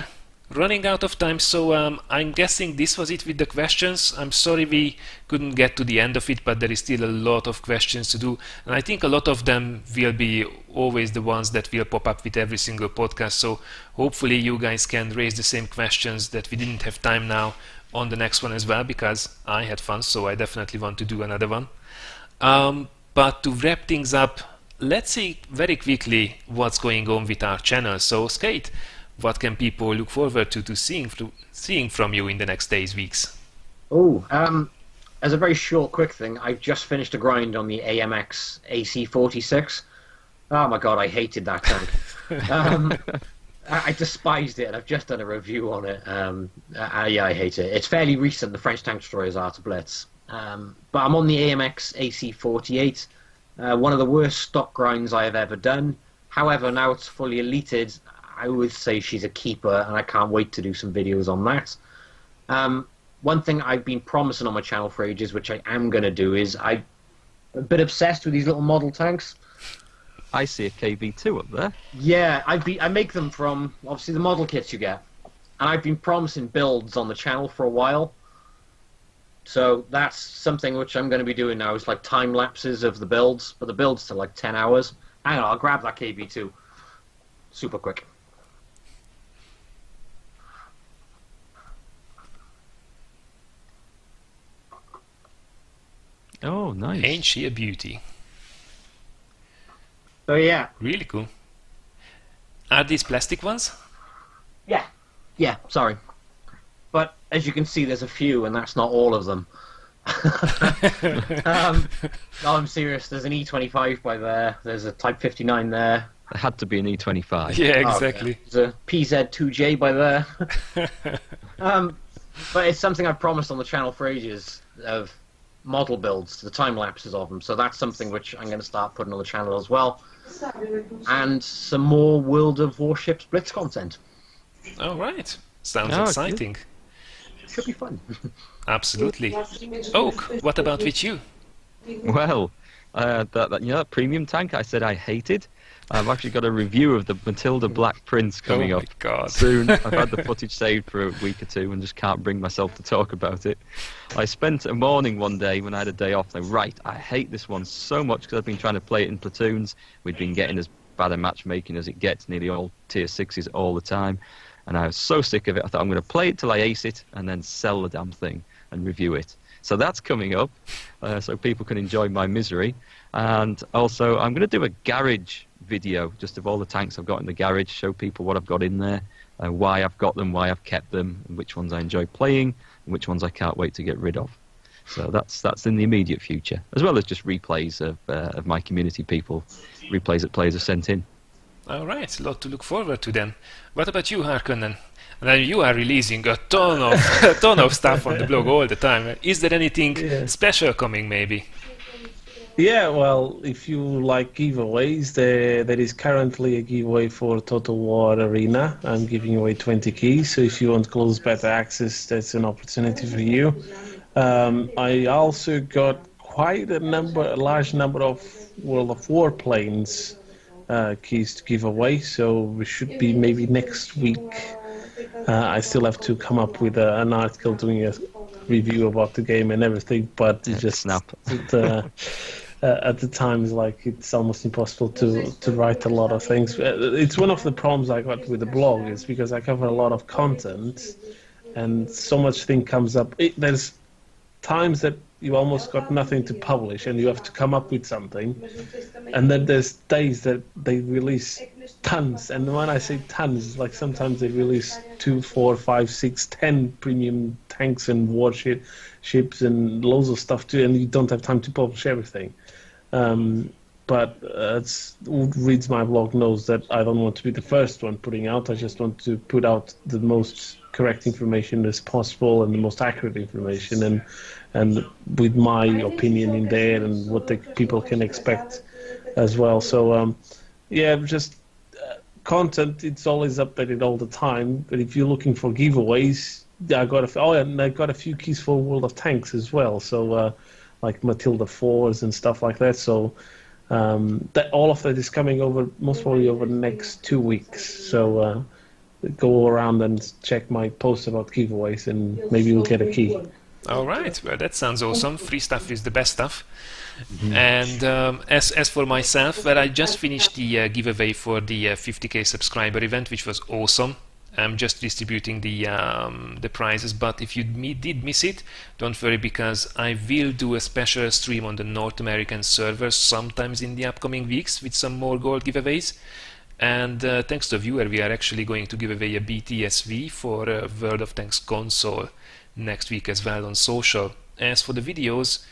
running out of time, so I'm guessing this was it with the questions. I'm sorry we couldn't get to the end of it, but there is still a lot of questions to do, and I think a lot of them will be always the ones that will pop up with every single podcast, so hopefully you guys can raise the same questions that we didn't have time now on the next one as well, because I had fun, so I definitely want to do another one. But to wrap things up, let's see very quickly what's going on with our channel. So Sk8, what can people look forward to seeing from you in the next days, weeks? As a very short, quick thing, I've just finished a grind on the AMX AC46. Oh my god, I hated that tank. I despised it, and I've just done a review on it. Yeah, I hate it. It's fairly recent, the French tank destroyers are to Blitz. But I'm on the AMX AC48, one of the worst stock grinds I have ever done. However, now it's fully elited, I would say she's a keeper, and I can't wait to do some videos on that. One thing I've been promising on my channel for ages, which I am going to do, is I'm a bit obsessed with these little model tanks. I see a KV2 up there. Yeah, I make them from, obviously, the model kits you get. And I've been promising builds on the channel for a while. So that's something which I'm going to be doing now, is like time lapses of the builds, but the builds to like 10 hours. Hang on, I'll grab that KV2. Super quick. Oh, nice. Ain't she a beauty? So yeah. Really cool. Are these plastic ones? Yeah. Yeah, sorry. But as you can see, there's a few, and that's not all of them. No, I'm serious. There's an E25 by there. There's a Type 59 there. There had to be an E25. Yeah, exactly. Okay. There's a PZ2J by there. But it's something I've promised on the channel for ages, of model builds, the time lapses of them. So that's something which I'm going to start putting on the channel as well. And some more World of Warships Blitz content. All right. Sounds exciting. It should be fun. Absolutely. Oak, what about with you? Well, that premium tank I said I hated, I've actually got a review of the Matilda Black Prince coming up God. soon. I've had the footage saved for a week or two and just can't bring myself to talk about it. I spent a morning one day when I had a day off, saying, right, I hate this one so much because I've been trying to play it in platoons. We'd been getting as bad a matchmaking as it gets, nearly all tier 6s all the time. And I was so sick of it, I thought I'm going to play it till I ace it and then sell the damn thing and review it. So that's coming up, so people can enjoy my misery. And also, I'm going to do a garage video, just of all the tanks I've got in the garage, show people what I've got in there, why I've got them, why I've kept them, and which ones I enjoy playing, and which ones I can't wait to get rid of. So that's in the immediate future, as well as just replays of my community people, replays that players have sent in. All right, a lot to look forward to then. What about you, Harkonnen? Now you are releasing a ton of stuff on the blog all the time. Is there anything special coming, maybe? Yeah, well, if you like giveaways, there is currently a giveaway for Total War Arena. I'm giving away 20 keys, so if you want closed beta access, that's an opportunity for you. I also got quite a large number of World of Warplanes keys to give away, so we should be maybe next week. I still have to come up with an article doing a review about the game and everything, but it just snap. At the times, like, it's almost impossible to write a lot of things. It's one of the problems I got with the blog, is because I cover a lot of content and so much thing comes up. There's times that you almost got nothing to publish and you have to come up with something, and then there's days that they release tons, and when I say tons, like sometimes they release 2, 4, 5, 6, 10 premium tanks and warships and loads of stuff too, and you don't have time to publish everything. But who reads my blog knows that I don't want to be the first one putting out. I just want to put out the most correct information as possible and the most accurate information, and with my opinion in there and what the people can expect as well. So just content, it's always updated all the time. But if you're looking for giveaways, I got a few keys for World of Tanks as well. So like Matilda 4s and stuff like that. So all of that is coming over most probably over the next 2 weeks. So go around and check my post about giveaways, and maybe you'll get a key. All right, well, that sounds awesome. Free stuff is the best stuff. And as for myself, well, I just finished the giveaway for the 50k subscriber event, which was awesome. I'm just distributing the prizes, but if you did miss it, don't worry, because I will do a special stream on the North American server sometimes in the upcoming weeks with some more gold giveaways. And thanks to a viewer, we are actually going to give away a BTSV for a World of Tanks console next week as well on social. As for the videos,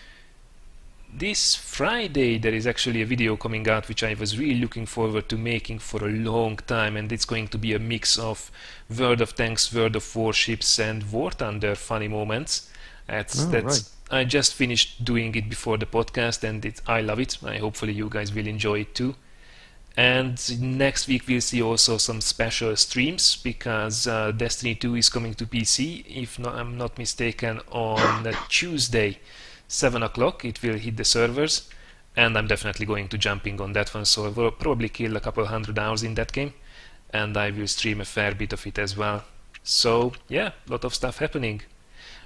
this Friday there is actually a video coming out which I was really looking forward to making for a long time, and it's going to be a mix of World of Tanks, World of Warships and War Thunder funny moments. Right. I just finished doing it before the podcast, and I love it. Hopefully you guys will enjoy it too. And next week we'll see also some special streams, because Destiny 2 is coming to PC, if I'm not mistaken, on Tuesday, 7 o'clock. It will hit the servers, and I'm definitely going to jumping on that one, so I will probably kill a couple 100 hours in that game, and I will stream a fair bit of it as well. So yeah, a lot of stuff happening.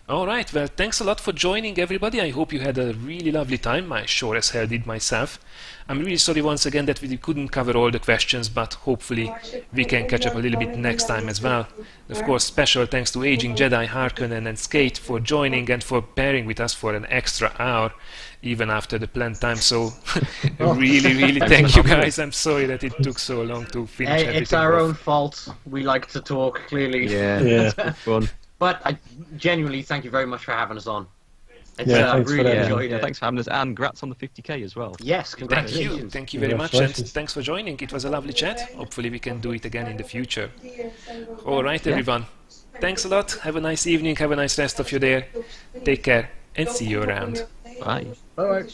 Alright, well, thanks a lot for joining, everybody. I hope you had a really lovely time. I sure as hell did myself. I'm really sorry once again that we couldn't cover all the questions, but hopefully we can catch up a little bit next time as well. Of course, special thanks to AgingJedi, Harkonnen and Sk8 for joining and for pairing with us for an extra hour, even after the planned time. So really thank you guys. I'm sorry that it took so long to finish everything. It's our own fault. We like to talk, clearly. Yeah. Fun. But I genuinely thank you very much for having us on. Thanks really for enjoyed it. Thanks for having us, and congrats on the 50k as well. Yes, congratulations. Thank you very much, and thanks for joining. It was a lovely chat. Hopefully we can do it again in the future. Alright, everyone. Thanks a lot. Have a nice evening. Have a nice rest of your day. Take care, and see you around. Bye. Bye.